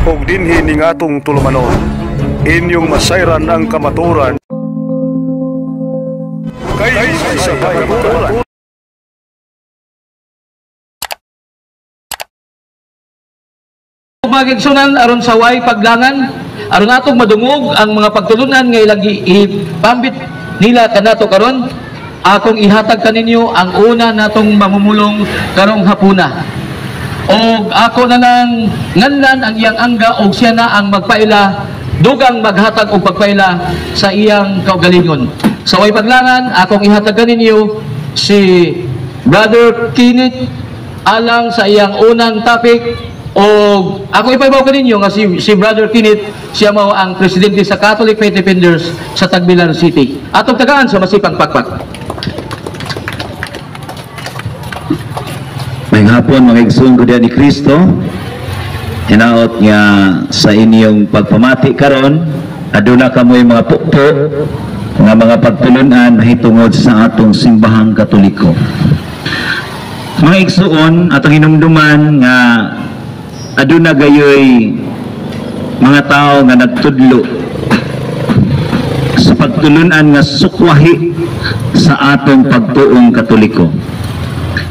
og dinhi ning atong tulumanon. Inyong masayran ang kamaturan kay sa kamaturan. Magigsunan aron sa way paglangan aron atong madungog ang mga pagtulunan nga ilang ipambit nila kanato karon. Akong ihatag kaninyo ang una natong mamumulong karong hapuna. Og ako na nang nganlan ang iyang angga og siya na ang magpaila dugang maghatag og pagpaila sa iyang kaugalingon. Sa way paglangan akong ihatag kaninyo si Brother Kenneth alang sa iyang unang topic. O ako ipaibaw ko ninyo nga si Brother Kenneth, siya mao ang presidente sa Catholic Faith Defenders sa Tagbilaran City. Atong tagaan sa masipang pakpak. May hapon mga igsoon ko diyan ni Kristo. Hinaot nga sa inyong pagpamati karon, aduna kamoy mga pukpo nga mga pagtulunan mahitungod sa atong simbahang Katoliko. Mga igsoon, atong hinumduman nga aduna gayoy mga tao nga nagtudlo sa pagtulunan nga sukwahi sa atong pagtuong Katoliko.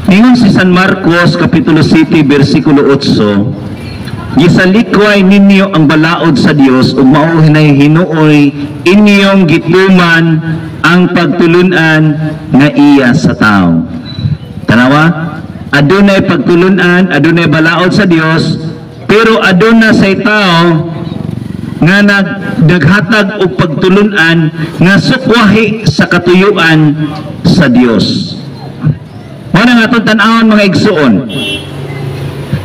Ningon si San Marcos Kapitulo 7 versikulo 8, gisalikway ninyo ang balaod sa Dios ug mao hinay hinuoy inyong gituman ang pagtulunan nga iya sa tao. Tanawa, adunay pagtulunan, adunay balaod sa Dios, pero aduna say tao nga naghatag og pagtulunan nga sukwahi sa katuyuan sa Dios. Mao nga atong tan-awon mga igsoon.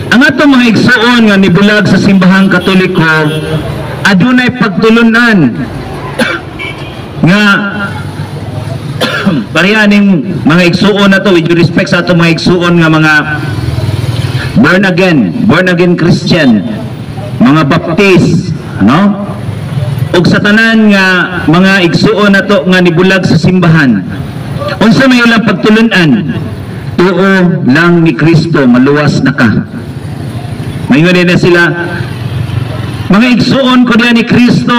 Ang atong mga igsoon nga nibulag sa simbahang Katoliko, adunay pagtulunan nga parianing mga igsuon na to, with respect sa atong mga igsuon nga mga born again Christian, mga Baptist, no? Ug sa tanan nga mga igsuon na to nga nibulag sa simbahan, unsa may ilang pagtulunan? Tuo lang ni Kristo, maluwas na ka. Mayngon na sila, mga igsuon ko diyan ni Kristo,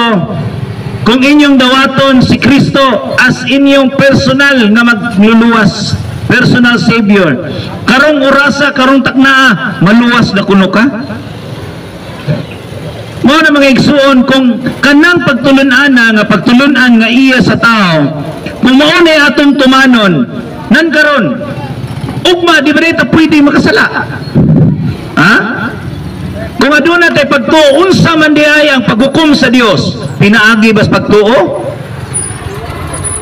kung inyong dawaton si Kristo as inyong personal nga magluluwas, personal Savior, karong orasa, karong taknaa, maluwas na kuno ka? Mao na mga igsuon, kung kanang pagtulunan nga pagtulunan nga iya sa tao, kung mao na atong tumanon, nan karon, ugma, di ba ito pwede makasala? Ha? Kung aduna tay pagtuo, unsa man diay ang paghukom sa Dios, pinaagi bas pagtuo?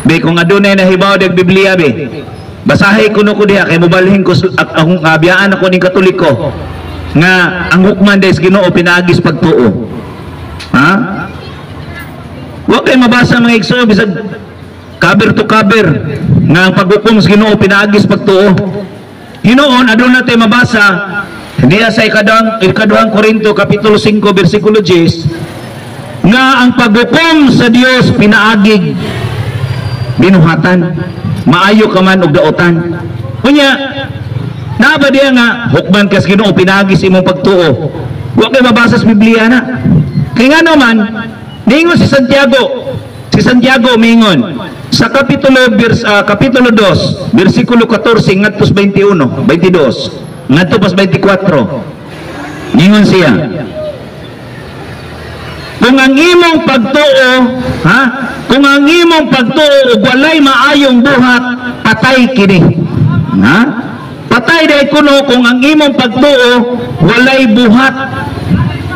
Be, kung adunay nahibaw dag Biblia, be, basahay ko no ko diha, kay mobalhin ko akong kabiyaan ako ning Katoliko, nga ang hukman des Ginoo pinaagi sa pagtuo. Ha? Wa kay mabasa mga igsoon, bisag cover to cover, nga ang paghukom sa Ginoo pinaagi sa pagtuo. Hinoon, aduna tay mabasa, diya sa ikaduhang Korinto Kapitulo 5 versikulo 10, nga ang paghukom sa Dios pinaagig binuhatan, maayo ka man og daotan. Kunya na ba diya nga hukman kas Ginoo pinaagi sa imong pagtuo? Wa kay mabasa sa Biblia na. Kay nga naman ningon si Santiago mingon sa Kapitulo 2 versikulo 14 ngadto 21, 22 ngadto pas 24, ningon siya, kung ang imong pagtuo, ha? Kung ang imong pagtuo ug walay maayong buhat, patay kini. Ha? Patay day kuno kung ang imong pagtuo walay buhat.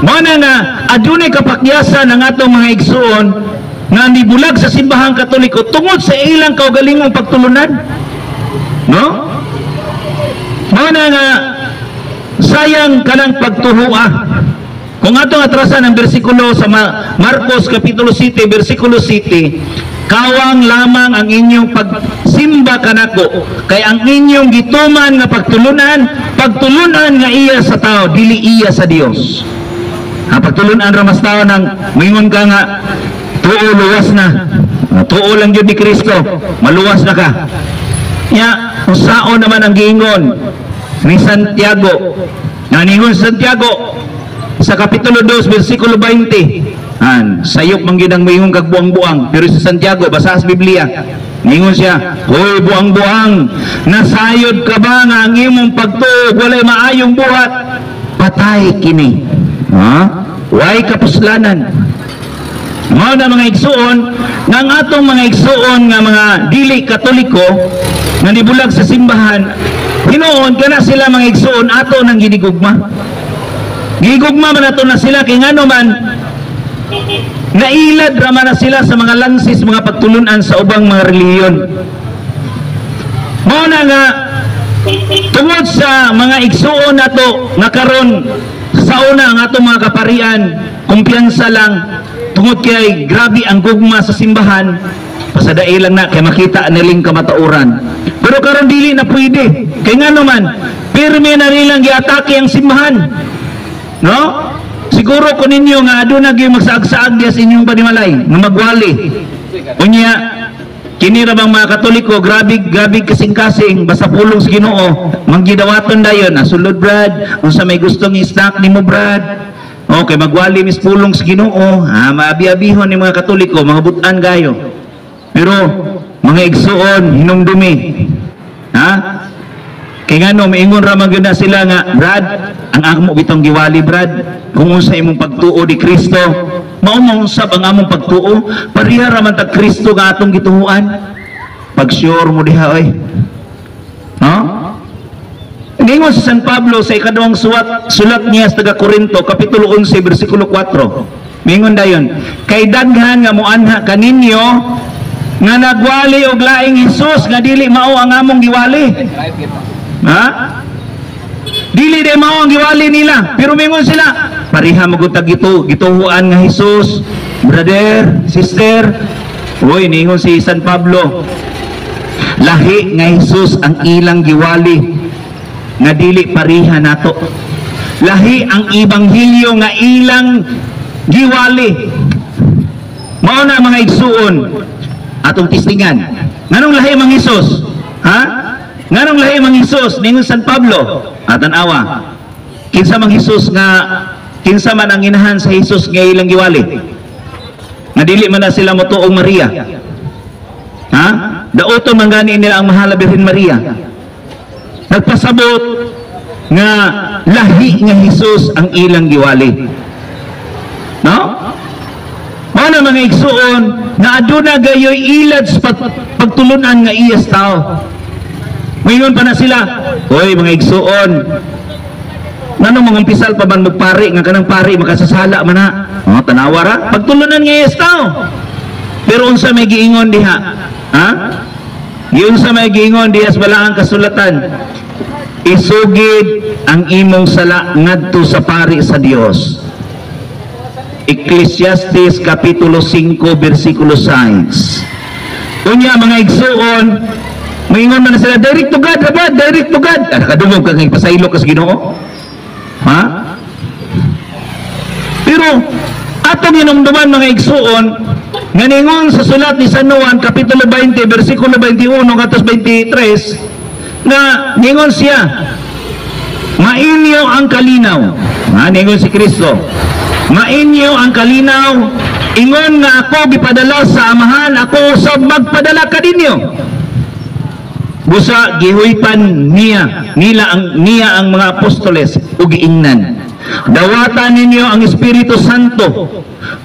Mao na nga adunay kapakyasan ng atong mga igsoon nga nibulag sa simbahang Katoliko tungod sa ilang kaugalingong pagtulunan. No? Mao na nga sayang kanang pagtuhoa. Kung atong atrasan ang bersikulo sa Marcos Kapitulo 7 versikulo 7, kawang lamang ang inyong pagsimba kanako, kay ang inyong gituman nga pagtulunan nga iya sa tao, dili iya sa Dios. Ha, pagtulunan ra mas tao nang mingon ka nga tuo luwas na, tuo lang yun ni Kristo, maluwas na ka. Usao naman ang giingon ni Santiago, naningon Santiago, sa Kapitulo 2, versikulo 20. Sayop man ginang mayong kagbuang-buang. Pero sa Santiago, basa sa Biblia, ningon siya, "Hoy buang-buang, nasayod ka ba nga ang imong pagtuog walay maayong buhat? Patay kini." Way kapuslanan. Mao na mga igsuon, nga ang atong mga igsuon nga mga dili Katoliko nga nibulag sa simbahan, hinuon kana sila mga igsuon ato nang ginigugma. Gigugma man ato na sila kay ngano man nailad raman na sila sa mga lansis, mga pagtulunan sa ubang mga relihiyon. Mao na nga tungod sa mga igsuon nato nga karon sa una ang atong mga kaparian, kumpiyansa lang tungod kay grabe ang gugma sa simbahan, pasadai lang na kay makita niling kamatauran. Pero karon dili na pwede kay ngano man pirmi na nilang giatake ang simbahan, no? Siguro ko ninyo nga aduna gyud magsaag-saag diya sa inyong panimalay nga magwali. Unya kini ra bang mga Katoliko grabe kasing-kasing basta pulong sa Ginoo manggidawaton dayon sulod brad unsa may gustong i-snack nimo brad. Okay, magwali mis pulong sa Ginoo, maabi-abihon ni mga Katoliko, mga butan gayo. Pero mga igsuon hinumdumi. Kay ngano maingon ra man gyud na sila nga, brad, ang amo bitong giwali brad, kung unsa imong pagtuo di Kristo, mao mausab ang among pagtuo, pareha ra man tag Kristo nga atong gituhuan. Pag sure mo diha oy. Ningon sa San Pablo sa ikadawang sulat niya sa taga Corinto, Kapitulo 11, versikulo 4. Mingon dayon, kay daghan nga muanha kaninyo nga nagwali og laing Hesus nga dili mao ang among giwali. Dili di mao ang giwali nila, pero mingon sila, pareha magutag gituhuan nga Hesus, brother, sister. Oy, ningon si San Pablo, lahi nga Hesus ang ilang giwali nga dili pareha nato. Lahi ang ebanghelyo nga ilang giwali. Mao na mga igsuon atong tistingan. Nganong lahi mang Hesus? Nganong lahi mang Hesus? Ningon San Pablo, atan-awa. Kinsa mang Hesus nga kinsa man ang inahan sa Hesus nga ilang giwali? Nga dili man na sila motuong Maria. Daoton man gani nila ang mahal na Birhen Maria. Nagpasabot nga lahi nga Hesus ang ilang giwali. No? Mao na mga igsuon na aduna gayoy ilad sa pagtulunan nga iyas tao. Mayroon pa na sila, hoy mga igsuon, nanong mga umpisal pa man magpari nga kanang pari makasasala man na. Tanawa ra pagtulunan nga iyas tao. Pero unsa may giingon diha? Unsa may giingon diha sa balaang kasulatan? Isugid ang imong sala ngadto sa pari sa Dios. Ecclesiastes Kapitulo 5 versikulo 6. Unya mga igsuon, moingon man sila direct to God, rabad, direct to God. Nakadungog ka kay pasaylo ka sa Ginoo. Pero atong hinumduman mga igsuon, nga ningon sa sulat ni San Juan Kapitulo 20 versikulo 21 katos 23, nga ningon siya, mainyo ang kalinaw. Ningon si Kristo, mainyo ang kalinaw, ingon nga ako gipadala sa Amahan, ako usab magpadala kadinyo. Busa gihuypan niya ang mga apostoles ug giingnan, dawatan ninyo ang Espiritu Santo.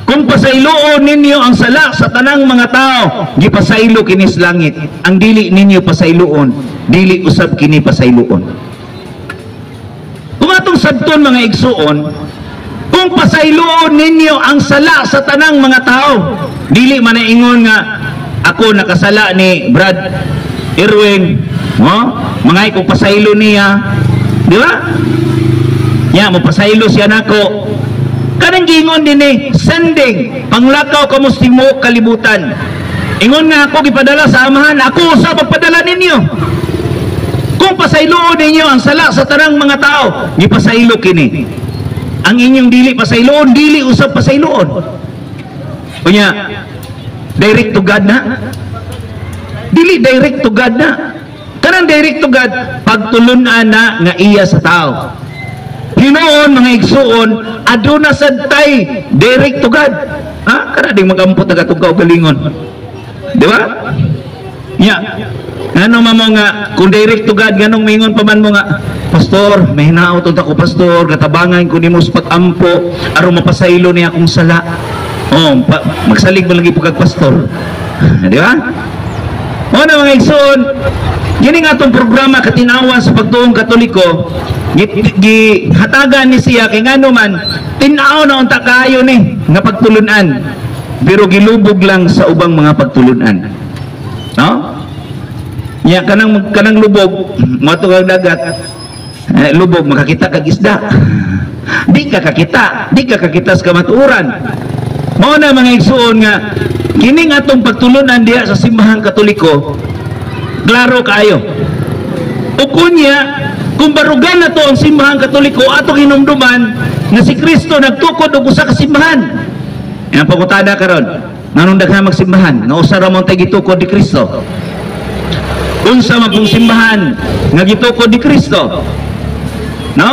Kung pasayloon ninyo ang sala sa tanang mga tao, gipasaylo kini sa langit. Ang dili ninyo pasayloon, dili usab kini pasayloon. Kung atong sabton mga igsuon, kung pasayloon ninyo ang sala sa tanang mga tao, dili man ingon nga ako nakasala ni Brad Erwin, mga kung pasaylo niya, di ba? Mo pasaylo siya nako. Kanang giingon din sending panglakaw kamo mo kalibutan. Ingon nga ako gipadala sa Amahan, ako usab magpadala ninyo. Kung pasayloon ninyo ang sala sa tanang mga tao, gipasaylo kini. Ang inyong dili pasayloon, dili usab pasayloon. Kunya direct to God na. Dili direct to God na. Kanang direct to God, pagtulunan na nga iya sa tao. Hinoon mga igsuon, aduna sad tay direct to God. Ha? Kana ding magampot nagatugkaw galingon. Di ba? Nya. Ngano mo nga kung direct to God ganong mingon pa man mo nga, pastor, may hinaot unta ko pastor, gatabangan ko nimo sa pag-ampo aron mapasaylo niya akong sala. Oh, magsalig ba lagi pagka pastor. Di ba? O na mga igsoon, gini nga itong programa katinawan sa pagtuong Katoliko, gihatagan ni siya kay ngano man tinaw na unta kayo ni nga pagtulunan, pero gilubog lang sa ubang mga pagtulunan. No? Ya kanang lubog, mato kag dagat, lubog makakita kag isda. Di ka kakita sa kamatuoran. Mao na mga igsuon nga kining atong pagtulunan diha sa simbahang Katoliko, klaro kayo. Ukunya, kung barugan na to ang simbahang Katoliko, atong hinumduman na si Kristo nagtukod og usa ka simbahan. Yan pangutada karon. Nganong daghan magsimbahan, nga usa ra mo tay gitukod ni Kristo. Unsa man pong simbahan nga gitukod ni Kristo? No?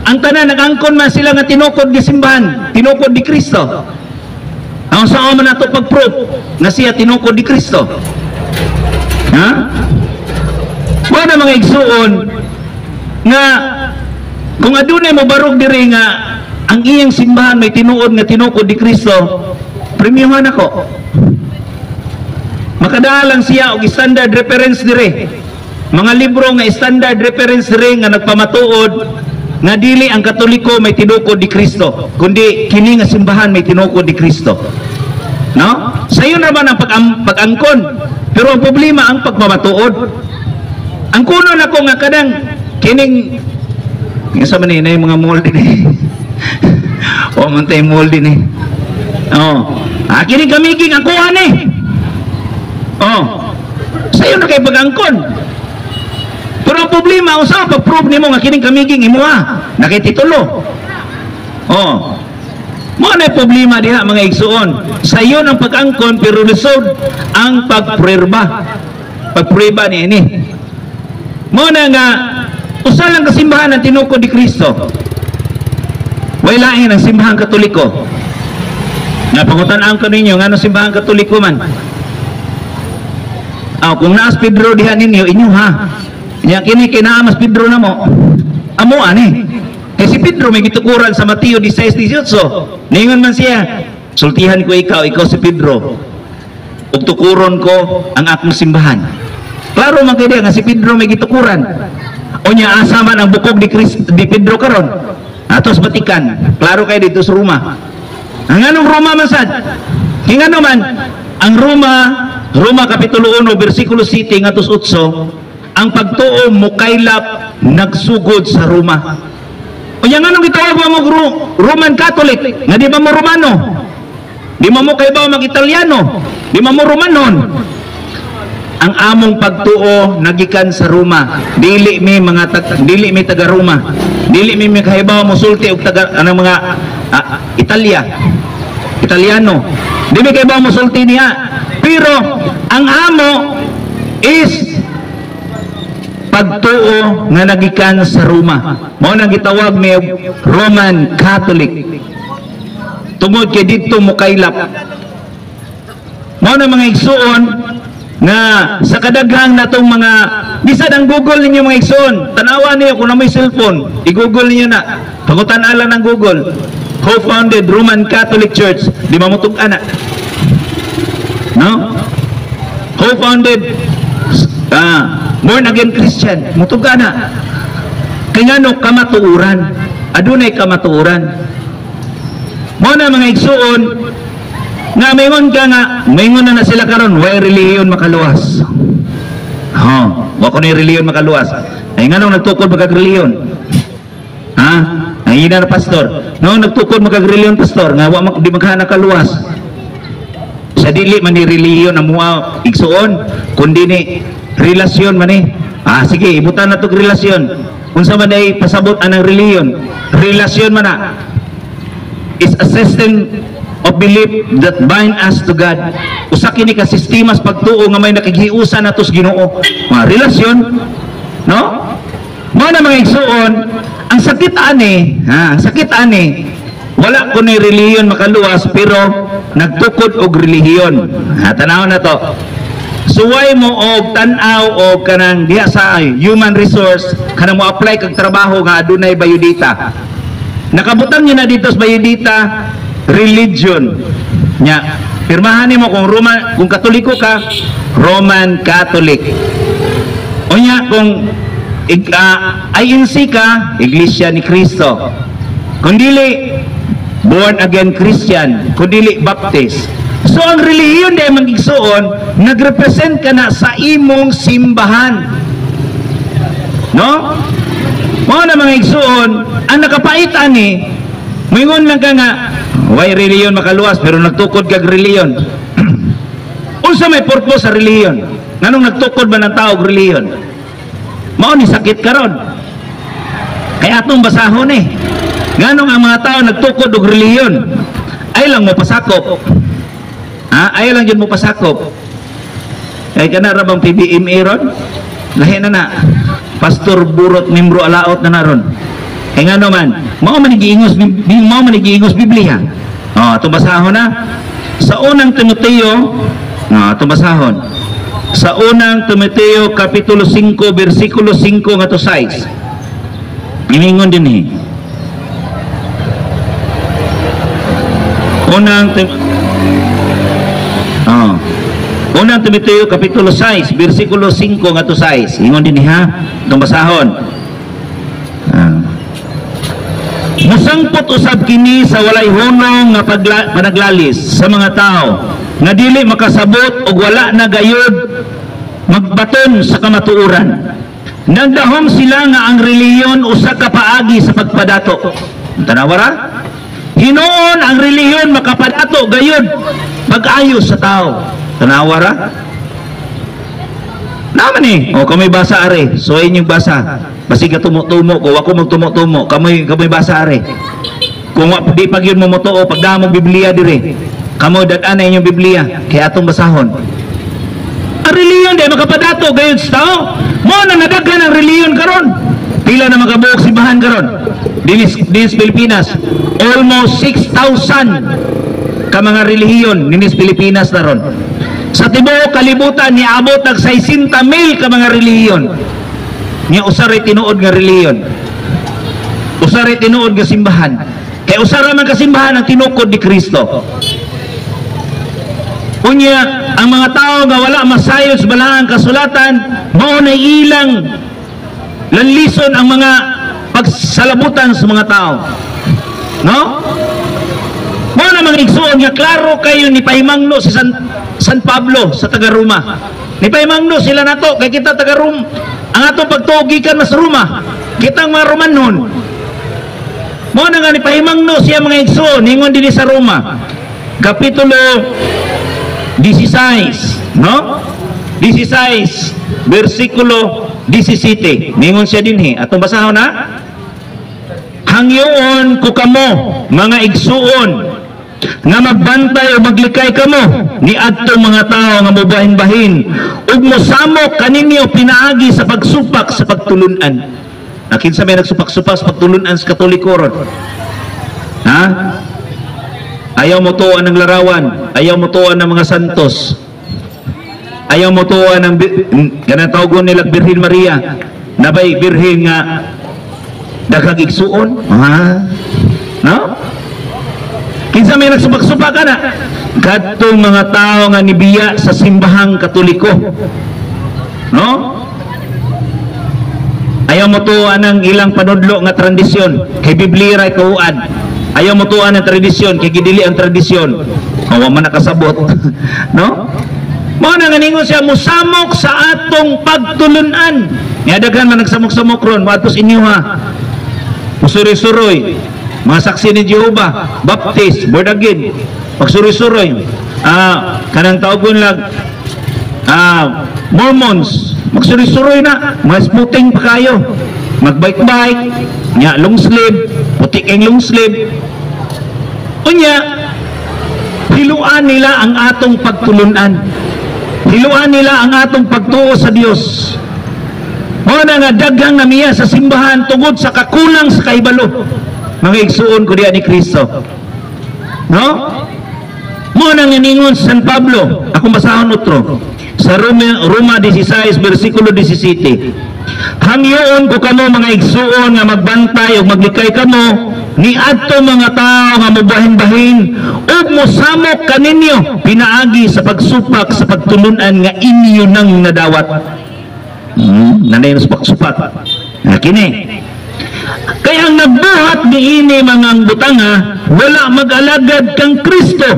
Ang tanan nagangkon man sila nga tinukod ni simbahan, tinukod ni Kristo. Ang saan man nato pag-proof na siya tinukod ni Kristo. Ha? Wala mga igsuon nga kung adunay mo barog diri nga ang iyang simbahan may tinuod nga tinukod ni Kristo, premiuman ako. Makadalang siya og standard reference diri. Mga libro nga standard reference diri nga nagpamatuod nga dili ang Katoliko may tinukod ni Kristo, kundi kini nga simbahan may tinukod ni Kristo. No? Sayo naman ang pag-angkon, pero ang problema ang pagpamatuod. Ang kuno nako nga kadang kining sa man ni mga mold din. O man tay mold din. Oh, kini gamiging ako ani. Oh. Sayo na kay pag-angkon. Pero ang problema, usa pag-prove nimo nga kining kamiging imo nakititulo. Oh. Mo na problema diha mga igsuon. Sayo ang pag-angkon pero lisod ang pagprueba. Pagprueba ni ini. Mo na nga usa lang kasimbahan ang tinukod ni Kristo. Way lain ang simbahan Katoliko. Napangutan-an ko ninyo ngano simbahan Katoliko man. Kung naas Pedro diha ninyo inyo nya kini kinaamas Pedro na mo. Amo ani. Si Pedro may gitukuran sa Mateo 16:18. Ningon man siya, sultihan ko ikaw si Pedro. Ug tukuron ko ang akong simbahan. Klaro man kay nga si Pedro may gitukuran. Unya asa man ang bukog ni Pedro karon? Atos Batikan. Klaro kay dito sa Roma. Ang anong Roma man sad? Kingano man ang Roma kapitulo 1 bersikulo 7 ngadto 8, ang pagtuo mukaylap nagsugod sa Roma. Unya nganong gitawag mo Roman Catholic? Nga di ba mo Romano? Di mo kay ba mag-Italiano? Di mo Romanon? Ang among pagtuo nagikan sa Roma. Dili mi taga Roma. Dili mi kahibaw mo sulti og taga mga Italiano. Dili kahibaw mo sulti niya. Pero ang amo is pagtuo nga nagikan sa Roma. Mao nang gitawag mi Roman Catholic. Tungod kay didto mukaylap. Mao na mga igsuon nga sa kadaghang natong mga bisad ang Google ninyo mga igsuon. Tanawan niyo kung na may cellphone, i-Google niyo na. Pangutan-ala ng Google. Who founded Roman Catholic Church? Di mamutug ana. No? Who founded born again Christian? Mutuga na. Kaya no, kamatuuran. Adunay kamatuuran. Mo na mga igsuon, nga mayingon ka nga, mayingon na sila karon, way relihiyon makaluwas. Wako na relihiyon makaluwas. Ay nga nung nagtukod magag-relihiyon. Ang ina na pastor. Nung nagtukod magag-relihiyon pastor, nga di maghanap kaluwas. Sa dili man ni relihiyon na mga igsuon, kundi ni relasyon man sige, ibutan na itong relasyon. Kung sa man ay pasabot anang reliyon, relasyon man na is a system of belief that bind us to God. Usa kini ka sistemas pagtuo nga may nakighiusa natos Ginoo. Mga relasyon, no? Mao na mga igsuon, ang ang sakit ani, ang sakit ani, wala ko ni relihiyon makaluwas pero nagtukod og relihiyon. Tanaw na to. Suway mo og tan-aw og kanang diha sa human resource kanang mo apply kag trabaho nga adunay bayudita. Nakabutang niyo na dito sa bayudita religion. Nya, pirmahan nimo kung Katoliko ka, Roman Catholic. O nya kung INC ka, Iglesia ni Cristo. Kung dili born again Christian, kung dili Baptist. So ang relihiyon dahil mag-igsuon, nagrepresent ka na sa imong simbahan. No? Mga na mga igsuon, ang nakapaitan ni, mingon lang ka nga, why relihiyon makaluwas, pero nagtukod kag relihiyon. Unsa may purpose sa relihiyon? Nganong nagtukod ba ng tao og relihiyon? Mao ni sakit karon. Kaya atong basahon nganong ang mga tao nagtukod og relihiyon? Ay lang mo pasakop. Ay lang yun mo pasakop. Kay kana ra bang PBMA ron? Lahi na Pastor Burot Mimbro Alaot na naron. Kay ngano man, mao man giingos Biblia. Atong basahon na. Sa unang Timoteo, atong basahon. Sa unang Timoteo kapitulo 5 bersikulo 5 ngadto 6. Imingon din Unang Timoteo kapitulo 6 bersikulo 5 ngadto 6. Ingon din itong basahon. Musangpot usab kini sa walay hunong nga panaglalis sa mga tao nga dili makasabot og wala na gayud magbaton sa kamatuoran. Nagdahom sila nga ang relihiyon usa ka paagi sa pagpadato. Tanawara? Hinuon ang relihiyon makapadato gayud pag-ayo sa tao. Tanawara? Naman kamay basa are. So inyong basa. Basig ka tumo-tumo ko, ako magtumo-tumo. Kamay basa are. Kung di pag yun mo motuo, pagdamog Biblia dire. Kamoy dadan na inyong Biblia. Kaya atong basahon. Ang reliyon di makapadato gayud sa tao. Mo na nadaghan ang reliyon karon. Pila na makabuok simbahan karon. Dinis Pilipinas. Almost 6,000 ka mga relihiyon dinis Pilipinas na ron. Sa tibuok kalibutan ni abot ng 60,000 ka mga relihiyon. Niya usaray tinuod nga relihiyon. Usaray tinuod nga simbahan. Kaya usara man ka simbahan ang tinukod ni Kristo. Unya, ang mga tao nga wala masayos balahang kasulatan, mao na ilang lanlison ang mga pagsalabutan sa mga tao. No? Mao na mga igsuon nga klaro kayo ni pahimangno si San Pablo sa taga Roma. Ni pahimangno sila nato kay kita taga Roma. Ang atong pagtugikan mas Roma. Kitang mga Romanon. Mao na nga ni pahimangno siya mga igsuon ningon dinhi sa Roma. Kapitulo 16, no? 16 bersikulo 17. Ningon siya dinhi. Atong basahon na. Hangyoon ko kamo mga igsuon nga magbantay o maglikay kamo ni adtong mga tao nga mobahin-bahin ug mosamok kaninyo pinaagi sa pagsupak sa pagtulunan. Nakinsa may nagsupak-supak sa pagtulunan sa Katoliko ron. Ayaw mo tuwa ng larawan, ayaw mo tuwa ng mga santos, ayaw mo tuwa ng ganang tawgon nila Birhen Maria, nabay Birhen nga daghang igsuon. No? Kinsa may nagsupak-supak ka na kadtong mga tao nga nibiya sa simbahang Katoliko. No? Ayaw mo tuwa ng ilang panudlo nga tradisyon kay Biblia ray tuan. Ayaw mo tuwa ng tradisyon kay gidili ang tradisyon. Wa man nakasabot. No? Mao na nga ningon siya musamok sa atong pagtulunan. Nga daghan man nagsamok-samok ron moadtos inyo Musuroy-suroy, mga saksi ni Jehovah, Baptist, born again, magsuroy-suroy, kanang tawgon lang, Mormons, magsuroy-suroy na, mga sputing pa kayo, magbike-bike, nya long sleeve, putik ang long sleeve. Unya, hiluan nila ang atong pagtulunan, hiluan nila ang atong pagtuo sa Dios. Mo na nga daghang namiya sa simbahan tungod sa kakulang sa kahibalo. Mga igsuon ko diya ni Kristo. No? Mo na nga ningon sa San Pablo, akong basahon otro, sa Roma 16 versikulo 17. Hangyoon ko kamo mga igsuon nga magbantay o maglikay kamo ni adto mga tao nga mobahin-bahin ug mosamok kaninyo pinaagi sa pagsupak sa pagtulunan nga inyo nang nadawat. Nanay na supak-supak. Kini. Kaya ang nagbuhat ni ini mga butanga, wala mag-alagad kang Kristo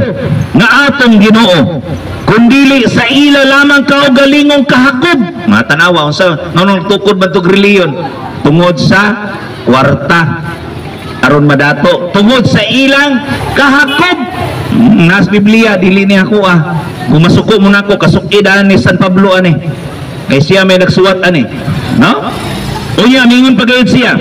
nga atong Ginoo, kundili sa ila lamang kaugalingong kahakob. Matanawa sa nganong tukod man tog reliyon tungod sa kwarta aron madato, tungod sa ilang kahakob. Nas Biblia dili ni ako gumasuko mo nako kasukidan ni San Pablo ani. Kay siya may nagsuwat ani, no? Unya mingon pagayod siya.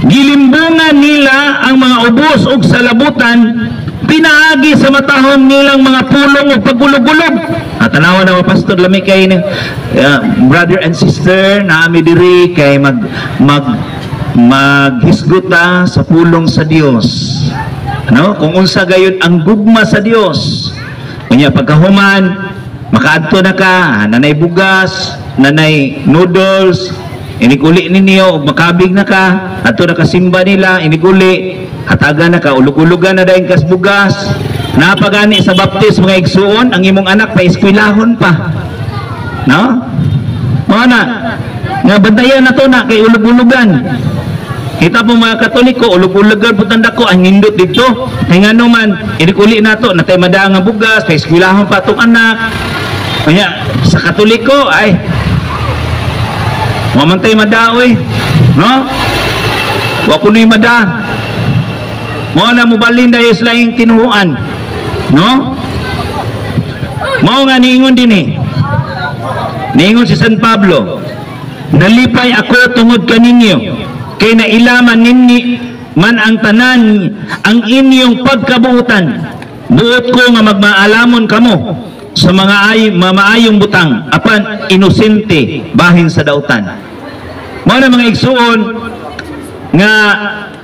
Gilimbungan nila ang mga ubos ug salabutan, pinaagi sa matahom nilang mga pulong ug pagulog-ulog. At tanawa na mga pastor lami kay brother and sister na ami diri kay maghisguta sa pulong sa Dios. Ano? Kung unsa gayon ang gugma sa Dios. Unya pagkahuman makaadto na ka, nanay bugas, nanay noodles, iniguli ninyo, makabig na ka, ato na kasimba nila, iniguli, hataga na ka, ulug-ulugan na dahil kas bugas, napagani sa baptis mga igsuon, ang imong anak pa eskwilahon pa. No? Mga nga bantayan na to na, kay ulug-ulugan. Kita po mga Katoliko, ulug-ulugan po tanda ko, ang hindot dito, kaya nga naman, iniguli na to, natay madaang ang bugas, pa eskwilahon pa itong anak. Kaya sa Katoliko ay mamantay madaoy, no? Wa kunoy mada. Mo na mobalin dayo sa laing tinuhuan, no? Mao nga niingon dinhi. Niingon si San Pablo, nalipay ako tungod kaninyo, kay nailaman ninni man ang tanan ang inyong pagkabuutan. Buot ko nga magmaalamon kamo sa mga maayong butang apan inosente bahin sa dautan. Mao na mga igsuon nga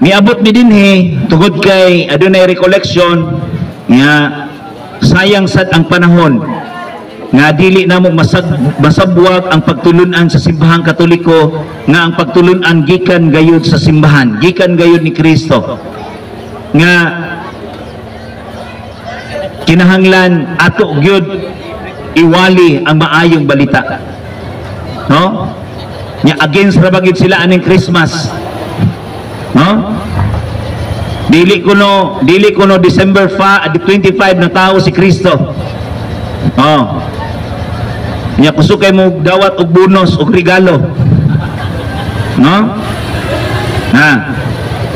miabot mi dinhi tungod kay adunay recollection nga sayang sad ang panahon nga dili namo masabwag ang pagtulunan sa simbahang Katoliko nga ang pagtulunan gikan gayud sa simbahan, gikan gayud ni Kristo nga kinahanglan ato gyud iwali ang maayong balita, no? Nya against ra bagid sila aning Christmas, no? Dili kuno December 25 na tao si Kristo. Oh. Nya kusukay mo dawat og bonus og regalo, no?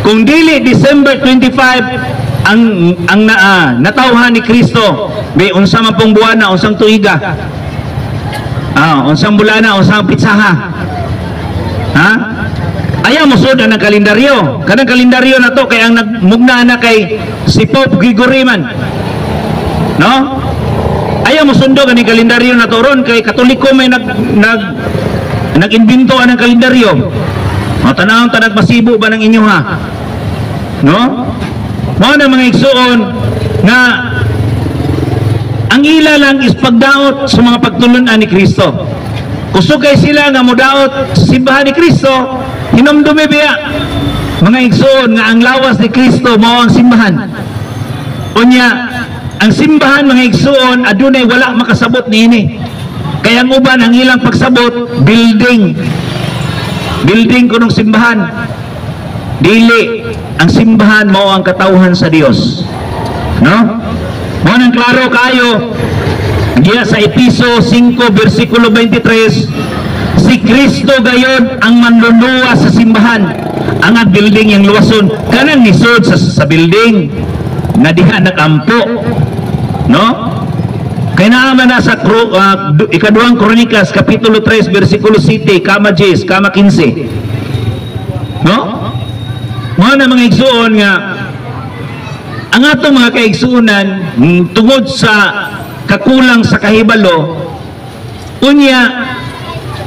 Kung dili December 25 ang natawhan ni Kristo, may unsa man pong buwana, unsang tuiga, unsang bulana, unsang pitsaha, ayaw mo sud ang kalendaryo. Kanang kalendaryo na to kay ang nagmugna na kay si Pope Gregory man, no? Ayaw mo sundo ang kalendaryo na to ron kay Katoliko may nag-imbento ang kalendaryo. Tanawon ta nagpasibo ba ng inyo ha, no? Mao na mga igsuon nga ang ila lang is pagdaot sa mga pagtulunan ni Kristo. Kusugay sila nga modaot sa simbahan ni Kristo, hinumdumi biya mga igsuon nga ang lawas ni Kristo mao ang simbahan. Unya ang simbahan mga igsuon adunay wala makasabot niini. Kaya ang uban ang ilang pagsabot building kunong simbahan. Dili ang simbahan mao ang katawhan sa Dios, no? Mao nang klaro kayo diya sa Efeso 5 versikulo 23, si Kristo gayon ang manluluwa sa simbahan. Ang building yang luwason kanang nisod sa building na diha nakampo, no? Kaya naman na sa ikaduhang Kronikas kapitulo 3 versikulo 7 kama 10 kama 15, no? Mga na mga igsuon nga ang atong mga kaigsuunan tungod sa kakulang sa kahibalo, unya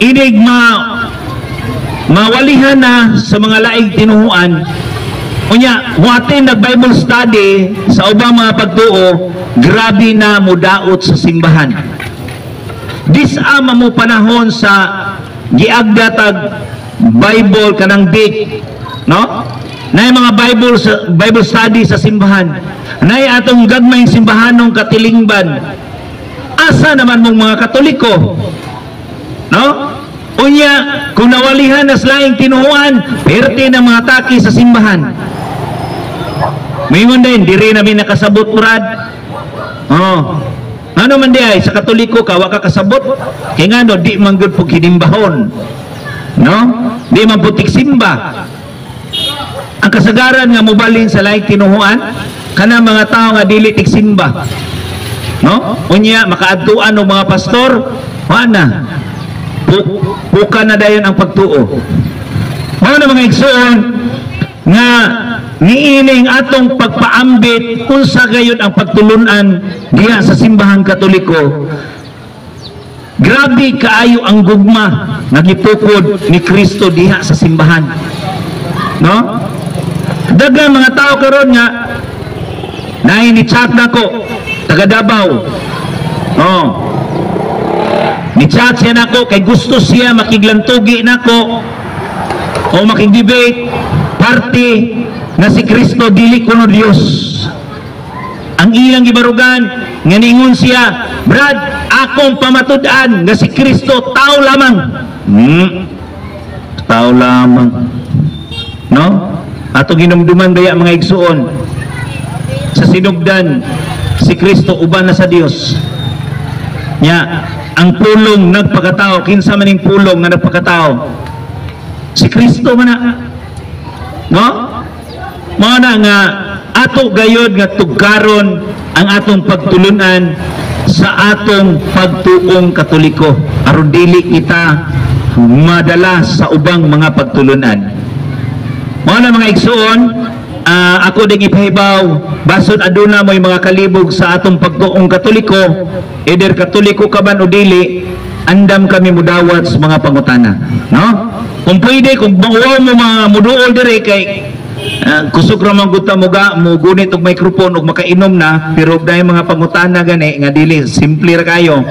inig mawalihan na sa mga laing tinuhuan. Unya, watin nag-Bible study sa ubang mga pagtuo, grabe na mudaot sa simbahan. Disama mo panahon sa giagdatag Bible kanang big, no? Na mga Bible study sa simbahan. Na atong gagmayng simbahanong katilingban. Asa naman mong mga Katoliko? No? Unya, kung nawalihan na laing tinuhuan, perte na mga taki sa simbahan. Mayroon din, di rin namin nakasabot, Brad. Oh. Ano man di ay, sa Katoliko ka, waka kasabot. Kaya nga no, di man good po kinimbahon. No? Di man putik simba. Ang kasagaran nga mubalin sa laing tinuhuan, kana mga tao nga dili tigsimba. No? Unya, makaadtuan ng mga pastor, wala. Buka na dayon ang pagtuo. Mga na mga igsoon nga niining atong pagpaambit unsa gayon ang pagtulunan diha sa simbahang Katoliko. Grabe kaayo ang gugma nga gitukod ni Kristo diha sa simbahan. No? Daghang mga tao karon nga naay ni chat nako taga Davao. Oh. Ni chat siya nako kay gusto siya makiglantugi nako o makig-debate party na si Kristo dili kuno Dios. Ang ilang gibarugan nga ningon siya, Brad, akong pamatud-an nga si Kristo tao lamang. Tao lamang. No? Ato ginumduman daya mga igsuon sa sinugdan si Kristo uban na sa Dios. Nya, ang pulong nagpakatao, kinsa maning pulong nga nagpakatao? Si Kristo man na. No? Mao na nga ato gayod nga tugkaron ang atong pagtulunan sa atong pagtuong Katoliko aron dili kita madala sa ubang mga pagtulunan. Mao na mga igsuon, ako ding ipahibaw basod aduna mo'y mga kalibog sa atong pagtuong Katoliko, either Katoliko ka man o dili, andam kami mudawat sa mga pangutana, no? Kung pwede, kung mauwaw mo mga muduol dire kay kusog ra man gud ta mo gunit og microphone og makainom na, pero dahil mga pangutana gani nga dili simple ra kayo.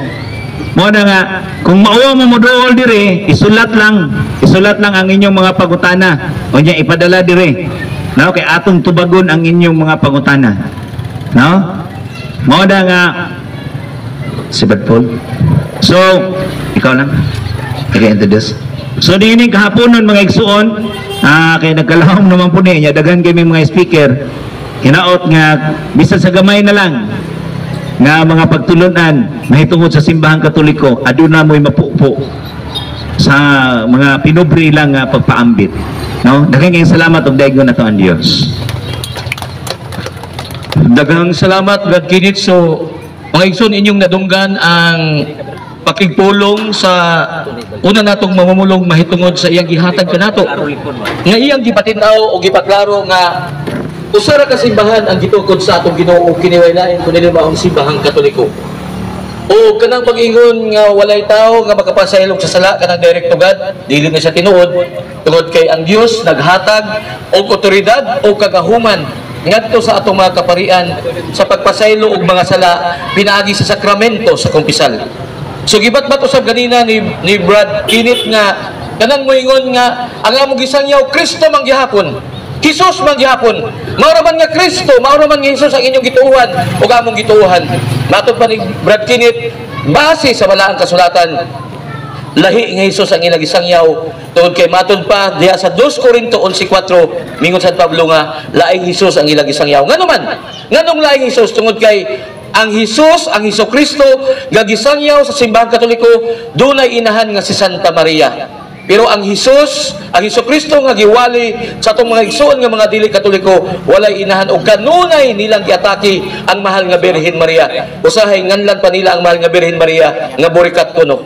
Mo na nga kung mauwaw mo muduol dire, isulat lang ang inyong mga pangutana unya ipadala dire. No, kay atong tubagon ang inyong mga pangutana. No? Mo na nga si Bad Paul. So, ikaw lang. Okay, introduce. So, dinig kahaponon mga igsuon, kay nagkalahom naman po niya, daghan kami mga speaker, hinaot nga, bisan sa gamay na lang, nga mga pagtulunan, mahitungod sa simbahang Katoliko, aduna mo'y mapupo sa mga pinubri lang pagpaambit. No? Daghang salamat ug dayon nato ang Dios. Daghang salamat Brad Kinit. So mga igsoon, inyong nadunggan ang pakigpulong sa una natong mamumulong mahitungod sa iyang gihatag kanato nga iyang gipatinaw o gipaklaro nga usara ka simbahan ang gitukod sa atong Ginoo kiniwaylain kun dili maong simbahang Katoliko. O kanang pag-ingon nga walay tao nga makapasaylo sa sala kanang direct to God, dili na siya tinuod tungod kay ang Dios naghatag og otoridad o kagahuman ngadto sa atong mga kaparian sa pagpasaylo og mga sala pinaagi sa sakramento sa kumpisal. So gibat-bat usab ganina ni Brad Kinit nga kanang moingon nga ang among gisangyaw Kristo man gihapon. Jesus man gihapon. Mao ra man nga Kristo, mao ra man nga Jesus ang inyong gituuhan ug among gituuhan. Matod pa ni Brad Kinit base sa walaang kasulatan lahi nga Jesus ang ilang gisangyaw tungod kay matod pa diha sa 2 Corinto 11:4 mingon San Pablo nga laing Jesus ang ilang gisangyaw. Ngano man? Nganong laing Jesus tungod kay ang Jesus, ang Hesukristo gagisangyaw sa simbahang Katoliko dunay inahan nga si Santa Maria. Pero ang Jesus, ang Hesukristo nga giwali sa atong mga igsoon nga mga dili Katoliko, walay inahan og kanunay nilang giatake ang mahal nga Birhen Maria. Usahay nganlan pa nila ang mahal nga Birhen Maria nga burikat kuno.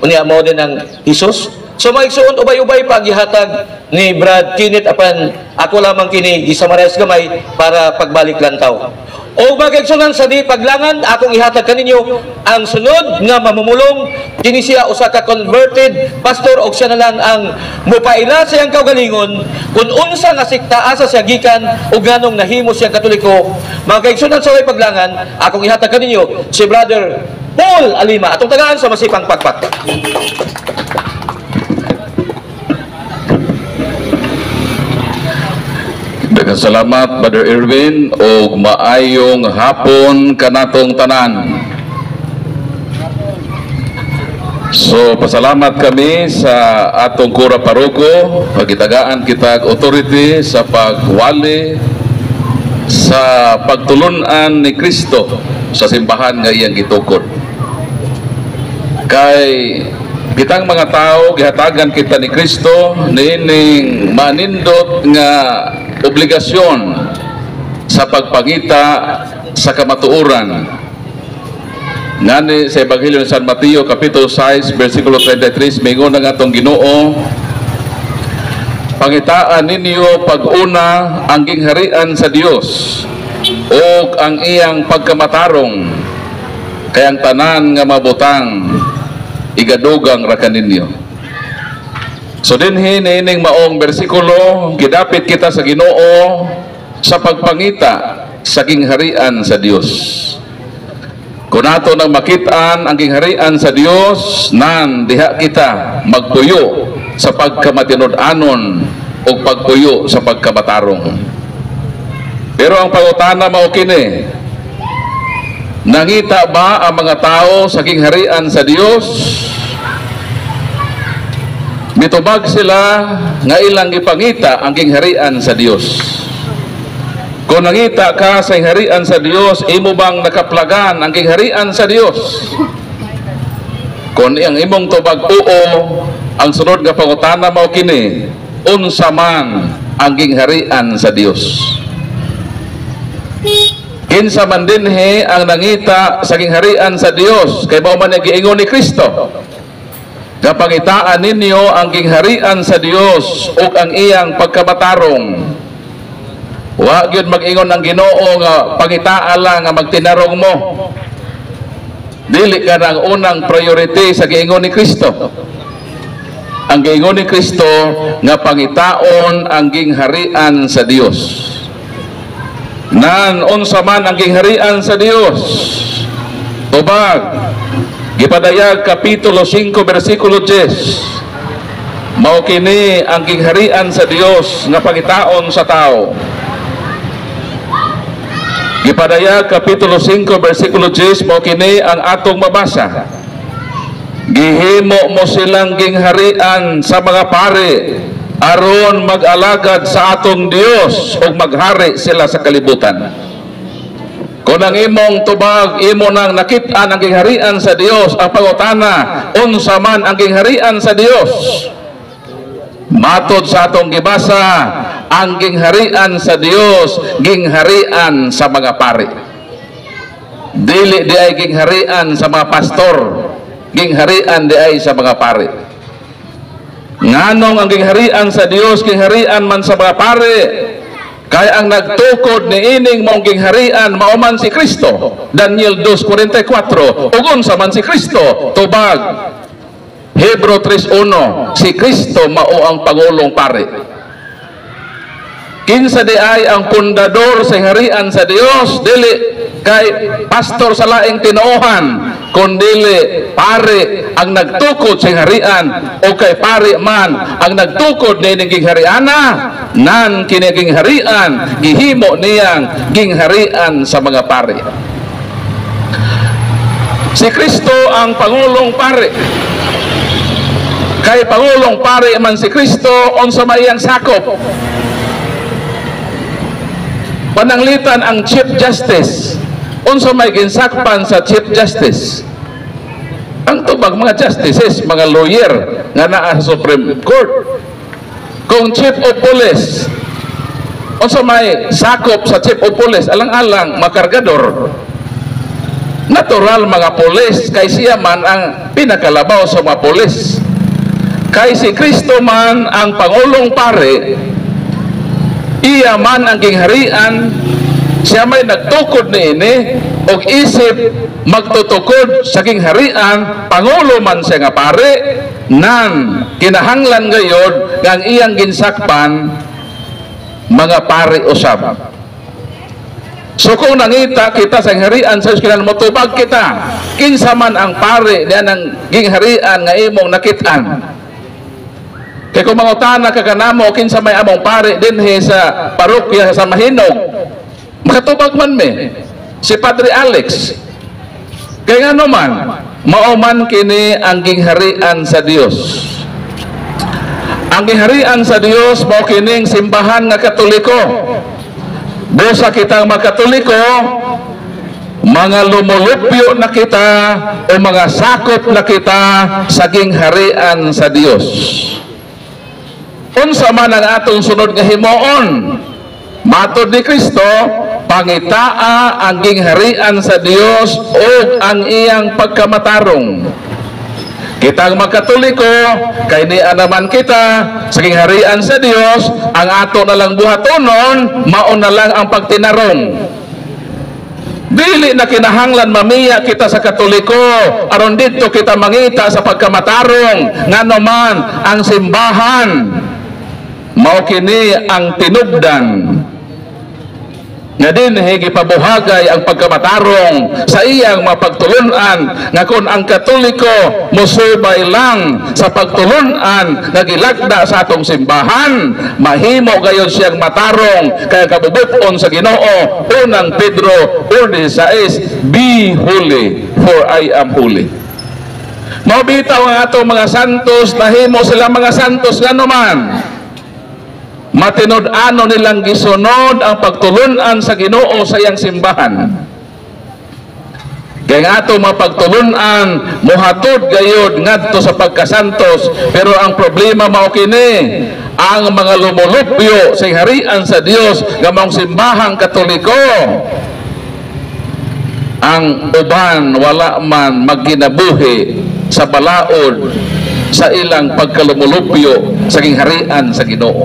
Unya mao din ang Jesus So maigsuon ubay-ubay paghihatag ni Brad Kenneth apan ako lamang kini gisamares gamay para pagbalik lantaw. O magigsunan sa di paglangan akong ihatag kaninyo ang sunod nga mamumulong kini siya usa ka converted pastor og siya na lang ang mopaila sa iyang kaugalingon kung unsa nga sikta asa siya gikan ug nganong nahimo siya Katoliko. Magigsunan sa way paglangan akong ihatag kaninyo si Brother Paul Alima atong tagaan sa masipang pagpat. Daghang salamat Brother Irwin o maayong hapon kanatong tanan. So pasalamat kami sa atong kura paroko pagitagaan kita authority sa pagwali sa pagtulunan ni Kristo sa simbahan nga iyang gitukod. Kay kitang mga tao gihatagan kita ni Kristo niining manindot nga obligasyon sa pagpangita sa kamatuoran. Ngani sa Ebanghelyo ni San Mateo kapitulo 6 bersikulo 33 mingon nga atong Ginoo, pangitaan ninyo pag-una ang gingharian sa Dios o ang iyang pagkamatarong kay ang tanan nga mabutang igadugang ra kaninyo. So dinhi niining maong bersikulo gidapit kita sa Ginoo sa pagpangita sa gingharian sa Dios. Kung ato nang makitaan ang gingharian sa Dios nan diha kita magpuyo sa pagkamatinud-anon o pagpuyo sa pagkamatarong. Pero ang pangutana mao kini, nangita ba ang mga tao sa gingharian sa Dios? Mitubag sila nga ilang gipangita ang gingharian sa Dios. Kung nangita ka sa gingharian sa Dios, imo bang nakaplagan ang gingharian sa Dios? Kung ang imong tubag oo, ang sunod nga pangutana mao kini, unsa man ang gingharian sa Dios? Kinsa man dinhi ang nangita sa gingharian sa Dios kay mao man giingon ni Kristo. Kapangitaan ninyo ang gingharian sa Dios ug ang iyang pagkamatarong. Wa gyud mag-ingon ang Ginoo nga pangitaan lang nga magtinarong mo. Dili ka ang unang priority sa giingon ni Kristo. Ang giingon ni Kristo nga pangitaon ang gingharian sa Dios. Nan unsa man ang gingharian sa Dios? Tubag gipadayag kapitulo 5 bersikulo 10. Mao kini ang gingharian sa Dios nga pangitaon sa tao. Gipadayag kapitulo 5 bersikulo 10 mao kini ang atong mabasa. Gihimo mo silang gingharian sa mga pari aron mag-alagad sa atong Dios ug maghari sila sa kalibutan. Kung ang imong tubag, imo nang nakit-an ang gingharian sa Dios, ang pangutana, unsa man ang gingharian sa Dios? Matod sa atong gibasa, ang gingharian sa Dios, gingharian sa mga pari. Dili di ay gingharian sa mga pastor, gingharian di ay sa mga pari. Nganong ang gingharian sa Dios, gingharian man sa mga pari? Kaya ang nagtukod ni ining mong gingharian mauman si Kristo. Daniel 2:44. Ugon sa man si Kristo, tubag Hebro 3:1, si Kristo mao ang pangulong pari. Kinsa di ay ang pundador sa harian sa Dios, dili kay pastor sa laing tinuohan, kundi pare ang nagtukod sa harian o kay pare man ang nagtukod ni ning ginghariana, nan kini gingharian gihimo niyang gingharian sa mga pare. Si Kristo ang pangulong pare. Kay pangulong pare man si Kristo, unsa may iyang sakop? Pananglitan ang Chief Justice. Unsa may ginsakpan sa Chief Justice? Ang tubag mga justices, mga lawyer nga naa sa Supreme Court. Kung Chief of Police, unsa may sakop sa Chief of Police? Alang-alang makargador. Natural mga police, kay siya man ang pinakalabaw sa mga police. Kay si Kristo man ang Pangulong Pari, iya man ang gingharian, siya may nagtukod niini og isip magtutukod sa gingharian, Pangulo man siya nga pare, nan kinahanglan gayod nga ang iyang ginsakpan mga pare usab. So kung nangita kita sa gingharian sa Diyos, motubag kita kinsa man ang pare diyan ang gingharian nga imong nakitaan. Kaya kung mangutana ka kanamo kinsa may among pare dinhi sa parokya sa Mahinog, makatubag man me si Padre Alex. Kaya nga naman mauman kini ang gingharian sa Dios. Ang gingharian sa Dios mao kining simbahan nga Katoliko. Busa kitang makatoliko, mga lumulupyo na kita o mga sakop na kita sa gingharian sa Dios. Unsa man ang atong sunod nga himuon, matod ni Kristo, pangitaa ang gingharian sa Dios o ang iyang pagkamatarong. Kitang magkatoliko, kay ni naman kita sa gingharian sa Dios, ang ato na lang buhatonon, mao na lang ang pagtinarong. Dili na kinahanglan mamiya kita sa Katoliko, aron dito kita mangita sa pagkamatarong, ngano man ang simbahan mao kini ang tinubdan nga dinhi gipabuhagay ang pagkamatarong sa iyang mapagtulunan nga kun ang Katoliko musubay lang sa pagtulunan nga gilagda sa atong simbahan, mahimo gayon siyang matarong kaya kabubuton sa Ginoo unang Pedro 1:16, be holy for I am holy. Mabitaw ang atong mga santos, nahimo sila mga santos nga naman matinod-ano nilang gisunod ang pagtulunan sa Ginoo sa iyang simbahan. Kaya nga ato mapagtulunan muhatod gayod ngadto sa pagkasantos, pero ang problema mao kini ang mga lumulupyo sa harian sa Dios nga maong simbahang Katoliko, ang uban wala man magkinabuhi sa balaod sa ilang pagkalumulupyo sa gingharian sa Ginoo.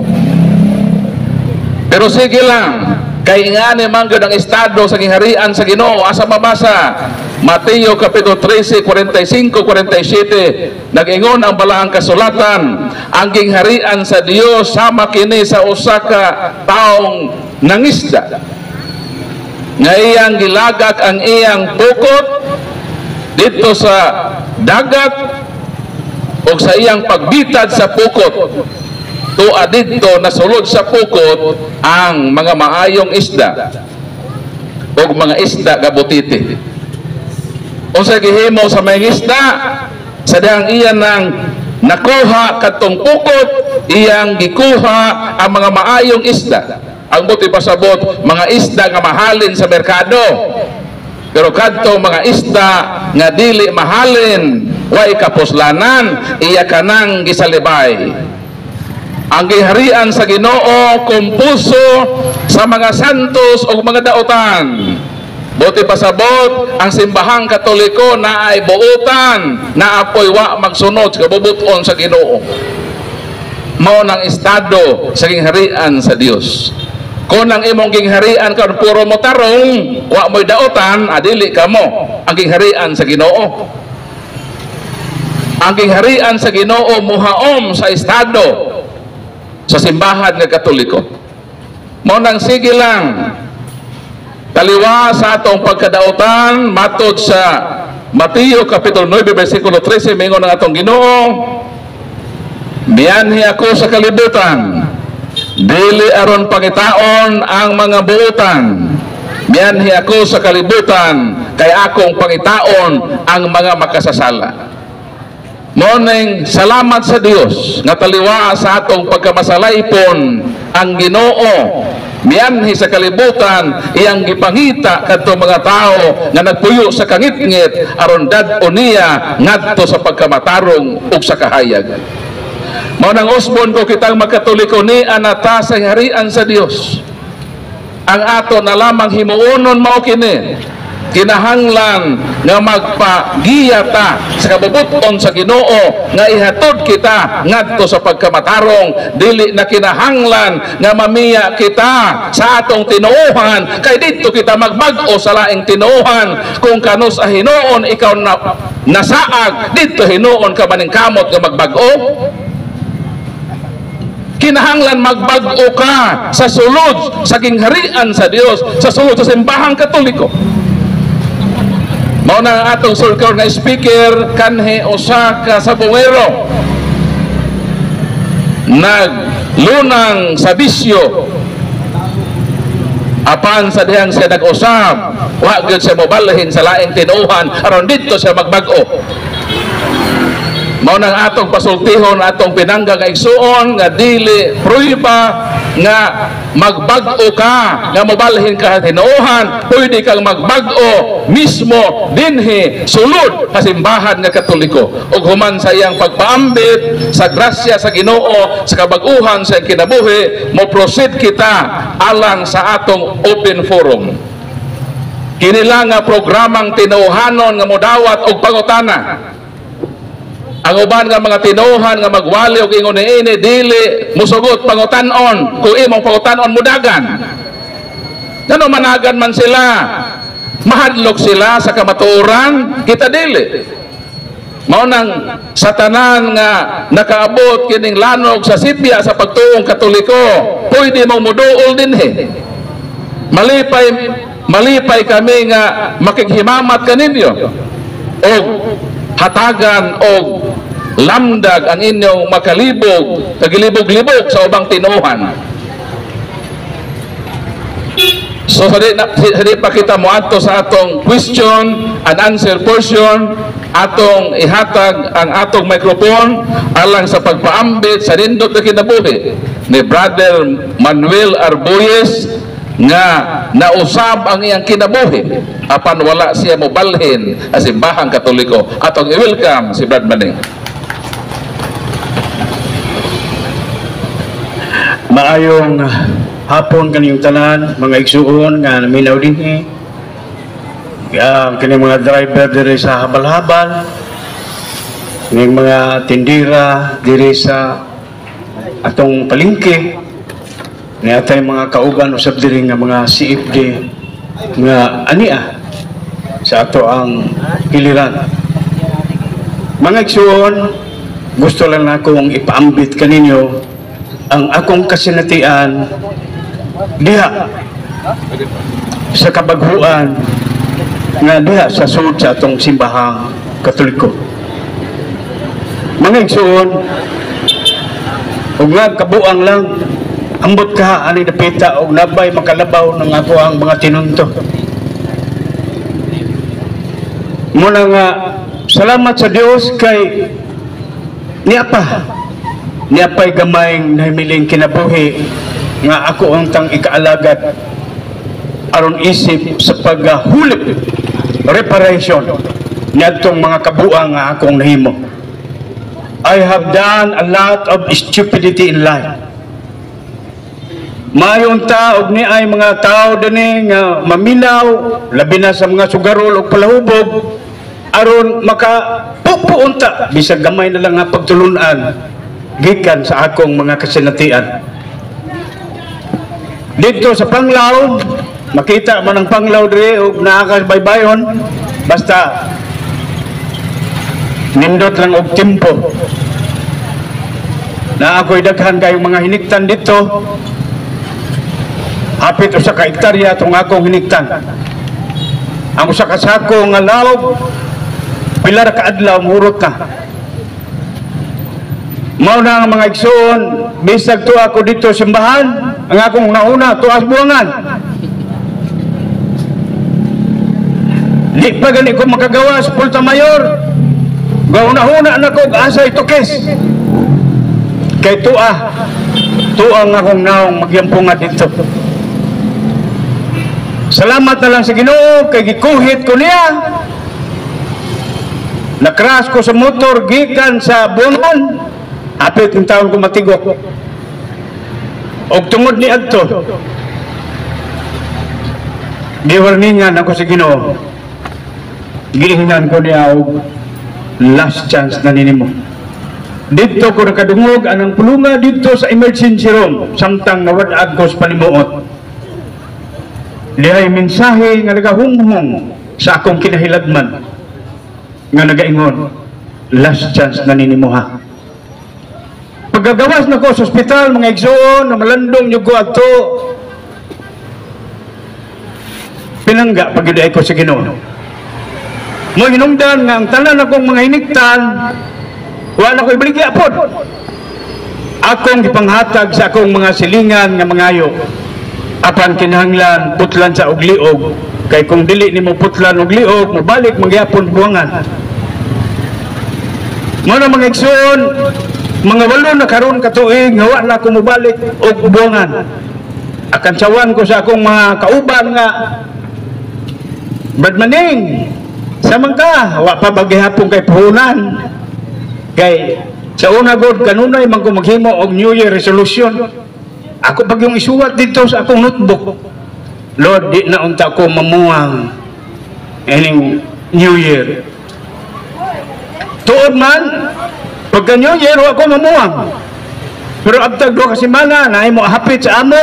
Pero sige lang, kay nga ni man gyud ang estado sa gingharian sa Ginoo. Asa mabasa Mateo kapitulo 13, 45-47, nag-ingon ang balaang kasulatan, ang gingharian sa Dios sama kini sa usa ka taong nangisda nga iyang gilagak ang iyang pukot dito sa dagat o sa iyang pagbitad sa pukot. Tuwa dito nasulod sa pukot ang mga maayong isda o mga isda gabutiti. Unsa gihimo sa mga isda, sa dihang iyan nang nakuha katong pukot, iyang gikuha ang mga maayong isda. Ang buti pasabot mga isda nga mahalin sa merkado, pero kadto mga isda nga dili mahalin, way kapuslanan, iya kanang gisalibay. Ang gingharian sa Ginoo kumpuso sa mga santos o mga daotan. Buti pasabot ang simbahang Katoliko na ay buutan na apoy wa magsunod sa kabubuton sa Ginoo. Mao nang estado sa gingharian sa Dios. Kung ang imong gingharian karon puro mo tarong, wa mo'y daotan, adili kamo ang gingharian sa Ginoo. Ang gingharian sa Ginoo muhaom sa estado sa simbahan ng Katoliko. Mao nang sige lang taliwa sa atong pagkadautan matod sa Mateo kapitulo 9 bersikulo 13, mingon ang atong Ginoo, mianhi ako sa kalibutan, dili aron pangitaon ang mga buutan. Mianhi ako sa kalibutan kay akong pangitaon ang mga makasasala. Morning, salamat sa Dios nga taliwa sa atong pagkamasalaipon ang Ginoo mianhi sa kalibutan iyang gipangita kadto mga tao nga nagpuyo sa kangitngit aron dad-on niya ngadto sa pagkamatarong ug sa kahayag. Mao nang usbon ko kitang magkatoliko ni anata sa harian sa Dios. Ang ato na lamang himuonon mao kini kinahanglan nga magpagiya ta sa kabubuton sa Ginoo nga ihatod kita ngadto sa pagkamatarong, dili na kinahanglan nga mamiya kita sa atong tinuohan kay dito kita magbag-o sa laing tinuohan. Kung kano sa hinuon ikaw nasaag, dito hinuon ka maning kamot nga magbag-o. Kinahanglan magbag-o ka sa sulod sa gingharian sa Dios, sa sulod sa simbahang Katoliko. Mao na atong sulkor nga speaker kanhe Osaka sa bungero naglunang sa bisyo apan sa dihang siya nag-usab wa gyud siya mobalhin sa laing tinuhan aron dito siya magbag-o. Mao nang atong pasultihon, atong pinangga nga igsuon nga dili pruiba nga magbag-o ka nga mobalhin ka tinuohan, pwede kang magbag-o mismo dinhi sulod sa simbahan nga Katoliko ug human sa iyang pagpaambit sa grasya sa Ginoo sa kabag-uhan sa kinabuhi mo proceed kita alang sa atong open forum. Kinila nga programang tinuohanon nga modawat og pangutana. Ang uban nga mga tinuhan nga magwali og ingon niini dili musugot pangutan-on, kung imong pangutan-on mudagan. Ngano managan man sila, mahadlok sila sa kamatuoran, kita dili. Mao nang sa tanan nga nakaabot kining lanog sa sipya sa pagtuong Katoliko, pwede mong muduol dinhi. Malipay kami nga makighimamat kaninyo og hatagan og lamdag ang inyong makalibog, kagilibog-libog sa ubang tinuhan. So sa di pa kita mo ato sa atong question and answer portion, atong ihatag ang atong microphone alang sa pagpaambit sa nindot na kinabuhi ni Brother Manuel Arboyes nga nausab ang iyang kinabuhi apan wala siya mobalhin sa simbahang Katoliko. Atong i-welcome si Brad Maning. Maayong hapon kaniyong tanan, mga igsuon nga naminaw dinhi. Kanyang mga driver diri sa habal-habal, kanyang mga tindira diri sa atong palengke, ni atay mga kauban usab diri nga mga CFD nga ania sa ato ang piliran. Mga igsuon, gusto lang akong ipaambit kaninyo ang akong kasinatian diha sa kabaghuan nga diha sa sud sa atong simbahang Katoliko. Mga igsuon, ug nga kabuang lang ambot ka ani dapita og nabay makalabaw ng ako ang mga tinunto. Muna nga salamat sa Dios kay niapay gamayng nahimiling kinabuhi nga ako ang tang ikaalagad aron isip sa paghulip reparation niadtong mga kabuang nga akong nahimo. I have done a lot of stupidity in life. Mayon ta og ni ay mga tao dinhi nga maminaw labi na sa mga sugarol og palahubog aron makapupunta bisag gamay na lang nga pagtulunan gikan sa akong mga kasinatian. Dito sa Panglao, makita man ang Panglao diri og nakakabaybayon basta nindot lang og tempo. Na ako'y daghan kayong mga hiniktan dito. Hapit usa ka hektarya itong akong hiniktan. Ang usa ka sako nga laog pilar ka adlaw murot na. Mao na ang mga igsoon, bisag to ako dito simbahan, ang akong nauna tuas buwangan. Di pa gani ko makagawa sa Pulta Mayor. Gauna-una na ko asa itukis. Kay tuang akong naong magyampungan dito. Salamat na lang sa Ginoo kay gikuhit ko niya. Nakras ko sa motor gikan sa buwangan. Apit yung taon ko matigok. Og tungod ni adto, giwarningan ako sa Ginoo. giingnan ko niya og last chance na ninimo. Dito ko nakadungog anang pulunga dito sa emergency room samtang nawad-ag ko sa panimuot. Dihay mensahe nga nagahunghong sa akong kinahiladman nga nagaingon, last chance na ninimo ha. Pagkagawas na ko sa ospital, mga igsoon na malandong nyo ko ato, pinangga pag-iday ko sa Ginoo. Mo hinungdan nga ang tanan akong mga hiniktan, wala ko ibaligya po. Akong ipanghatag sa akong mga silingan nga mangayo. Apan kinahanglan putlan sa ugliog. Kay kung dili nimo putlan og liog, mabalik magyapon buwangan. Mo na mga igsoon, mga 8 na karon ka tuig nga wala ko mobalik og buwangan. Akan sawan ko sa akong mga kauban nga Brad Maning, samang ka, wa pa bagihapon kay puhunan. Kay sa una god kanunay man ko maghimo og New Year resolution. Ako pag yung isuwat dito sa akong notebook, Lord, di na unta ko mamuang ining New Year. Tuod man, pagka New Year ako mamuang. Pero abtag 2 ka semana na mo hapit sa amo,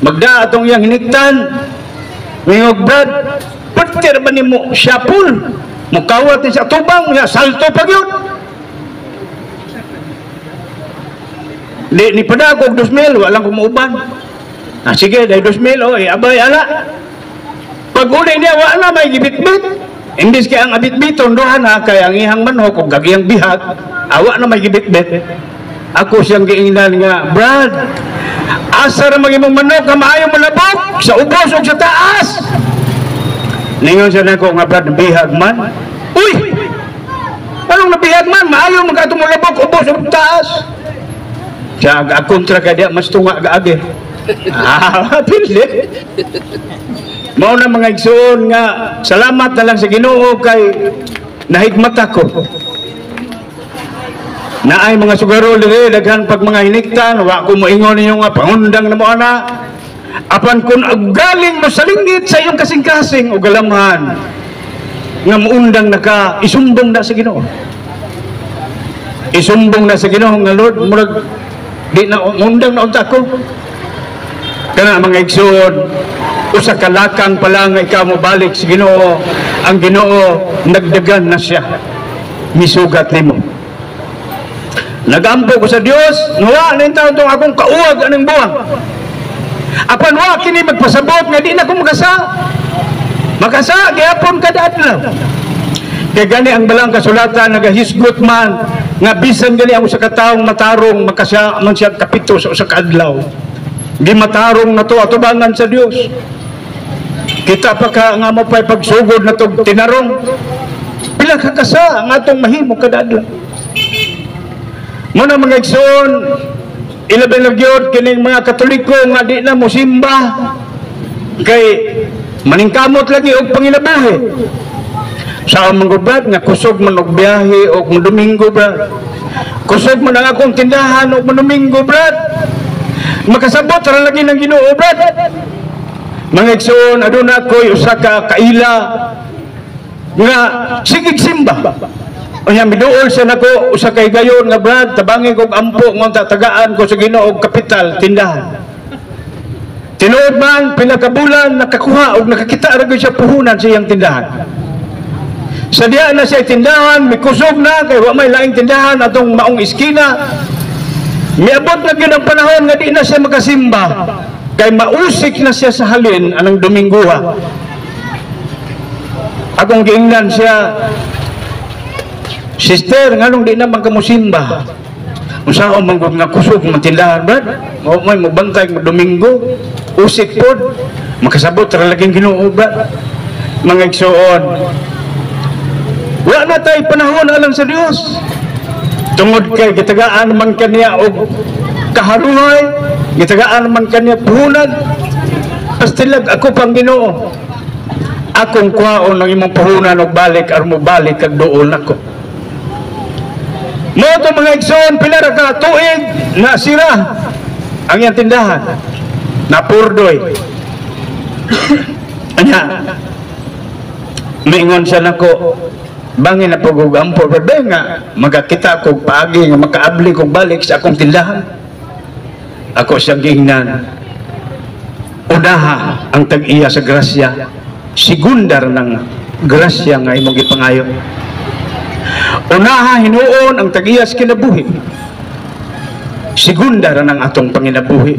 magda atong iyang hiniktan, mingog Brad, pagkira ba ni mo syapul, mukawat ni sa tubang, salto pag yun. Ni pada ako 2,000, walang kumuuban. Sige, dahil 2,000, abay, ala. Pag uli niya, wala may gibit-bit. Imbis kaya ang abit-biton, dohan na, kaya ang ihang manok, o gagiyang bihag, awa na may gibit-bit. Ako siyang giingnan nga, Brad, asa na magimong manok, nga maayo malabog, sa ubos o sa taas. Ningon siya na ko, nga Brad, bihag man. Uy! Anong nabihag man? Maayo magkatong malabog, ubos o taas. Siya kontra ka diya mas tunga gaagi. Pili. Mao na mga igsoon nga salamat na lang sa Ginoo kay nahigmat ako. Naay mga sugaro diri daghan pag mga hiniktan wa ko moingon ninyo nga pangundang na mo ana. Apan kun galing mo sa linggit sa iyong kasing-kasing o galamhan nga muundang naka isumbong na sa Ginoo. Isumbong na sa Ginoo nga Lord murag di na undang na unta ko kana mga igsoon usa ka lakang pala nga ikaw mo balik sa Ginoo ang Ginoo nagdagan na siya misugat nimo nagampo ko sa Dios nuwa na yung taon itong akong kauwag anong buwang apan wa kini magpasabot nga di na ko makasa gihapon kada adlaw kay gani ang balang kasulatan nagahisgot man nga bisan gali ang usa ka taong matarong makasya man siya kapito sa usa ka adlaw di matarong na to atubangan sa Dios kita pa ka nga mo pa'y pagsugod na to tinarong pila ka kasa ang atong mahimo kada adlaw muna mga igsoon ilabi nagyod kining mga Katoliko nga di na mo simba kay maningkamot lagi og pangilabahe sa mga brad nga kusog man og biyahe og Domingo brad kusog man ang akong tindahan og Domingo brad makasabot ra lagi ng Ginoo brad mga igsoon aduna ko'y usa ka kaila nga sigig simba unya miduol siya nako usa kay gayon nga brad tabangi kog ampo nga tagaan ko sa Ginoo og kapital tindahan tinuod man pila ka bulan nakakuha og nakakita ra gyud siya puhunan sa iyang tindahan. Sa diya na siya tindahan, may kusog na, kaya wa may laing tindahan, atong maong iskina. Miabot na yun ang panahon nga di na siya makasimba, kaya mausik na siya sa halin, anong Dominguha. Akong giingnan siya, Sister, nganong di naman ka mo simba? Usaw man gud nga kusog man tindahan, brad. Mo may magbantay mo Domingo, usik pod, makasabot ra laging Ginoo, brad. Mga igsoon, wala na tayo panahon alang sa Dios. Tungod kay gitagaan man kaniya og kaharuhay, gitagaan man kaniya puhunan. Pastilag ako pang Ginoo. Akong kuhaon ng imong puhunan og balik aron mo balik kag duol nako. Mo to mga igsoon pila ra ka tuig na sira ang iyang tindahan. Napurdoy. Anya Maingon siya nako, bangin na pag-ugampo, pero nga, magkakita ko paagi nga makaabli kong balik sa akong tindahan. Ako siyang gihingnan, unaha ang tag-iya sa grasya, segundar ng grasya nga imong gipangayo. Unaha hinuon ang tag-iya sa kinabuhi, segundar ng atong panginabuhi.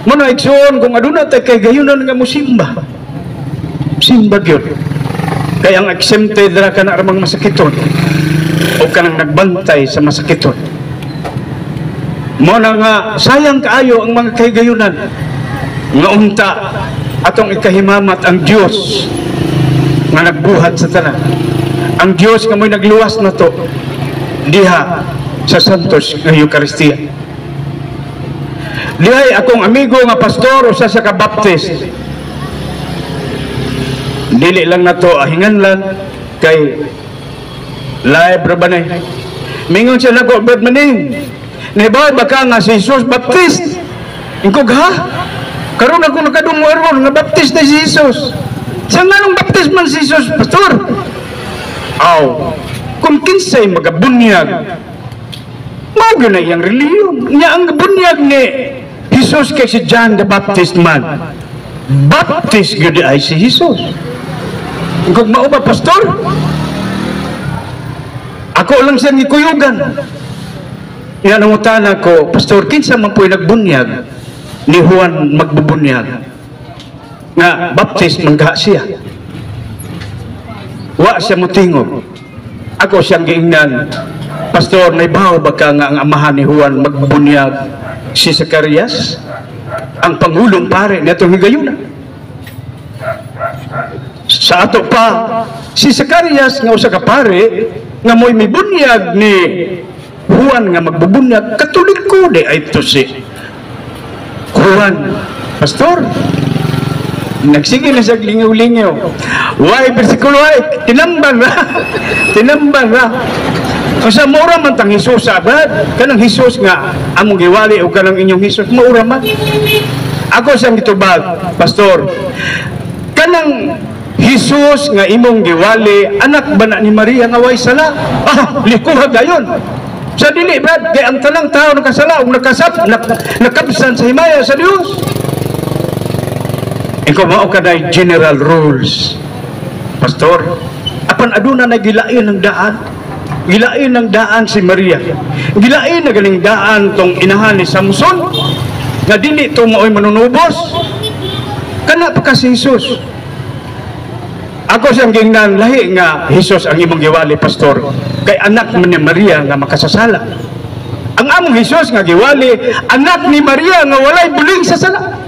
Muna igsoon kung aduna tay kay gayunan nga musimba, simba gyud. Kaya ang exempted ra ka na ramang masakiton o kanang nagbantay sa masakiton. Muna nga sayang kaayo ang mga kaygayunan nga unta atong ikahimamat ang Dios nga nagbuhat sa tanan. Ang Dios nga mo'y nagluwas na to diha sa Santos nga Eucharistia. Dihay akong amigo nga pastor usa sa ka-baptist. Dili lang na to ahingan lang kay live ra ba na. Mingon siya nako, "Brad Maning, nahibaw baka nga si Jesus Baptist?" Ingkog, "Ha? Karon ako nakadungo aron nga Baptist na si Jesus." Sa nganong Baptist man si Jesus, pastor? Aw, kung kinsay magabunyag, mao na iyang reliyon. Nya ang bunyag ni Jesus kay si John the Baptist man. Baptist gyud ay si Jesus. Kung mao ba, pastor? Ako lang siyang ikuyugan. Yan ang utana ko, pastor, kinsa man po'y nagbunyag ni Juan magbubunyag nga Baptist mangga siya. Wa siya mutingog. Ako siyang giingnan, pastor, naibaw ba ka nga ang amahan ni Juan magbubunyag si Zacarias, ang pangulong pare netong higayuna. Sa ato pa si Zacarias nga usa ka pare nga mo'y mibunyag ni Juan nga magbubunyag, Katoliko di ay to si Juan. Pastor, nagsige na siya lingaw-lingaw. Why bersikulo ay tinambang ra. Tinambang ra. Kasi maura man tang Hesus abad, kanang Hesus nga among giwali o kanang inyong Hesus, maura man. Ako siyang gitubag, pastor, kanang Hesus nga imong giwali, anak ba na ni Maria nga way sala? Ah, likuha gayon. Sa dili, Brad, kaya ang tanang tao nakasala, o nakabsan sa himaya sa Diyos. Ikaw mao ka na general rules, pastor. Apan aduna na gilain ng daan. Gilain ng daan si Maria. Gilain na galing daan tong inahan ni Samson. Nga dili ito mao'y manunubos. Kana pa ka si Jesus. Ako siyang gingnan, lahi nga Jesus ang imong giwali, pastor. Kay anak man ni Maria nga makasasala. Ang among Jesus nga giwali, anak ni Maria nga walay buling sa sala.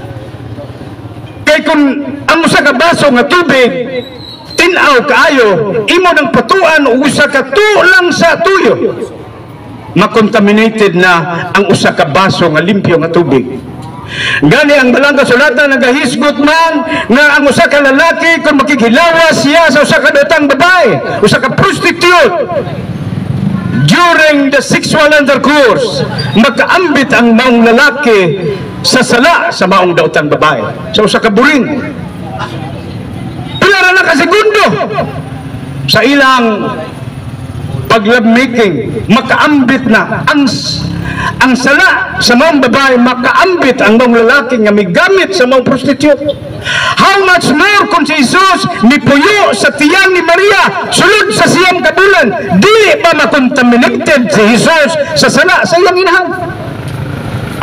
Kay kung ang usa ka baso nga tubig tinaw kaayo, imo nang patuan o usa ka lang sa tuyo, makontaminated na ang usa ka baso nga limpyo nga tubig. Gani ang balang kasulatan nagahisgot man nga ang usa ka lalaki kung makikilawas siya sa usa ka datang babae, usa ka prostitute, during the sexual intercourse, magkaambit ang maong lalaki sa sala sa maong daotang babae, sa usa ka buring. Pila na kasigundo sa ilang pag-lovemaking, makaambit na ang sala sa maong babae, makaambit ang maong lalaki nga migamit sa maong prostitute. How much more kung si Jesus nipuyo sa tiyan ni Maria sulod sa siyang kabulan, dili ba makontaminated si Jesus sa sala sa iyang inahan?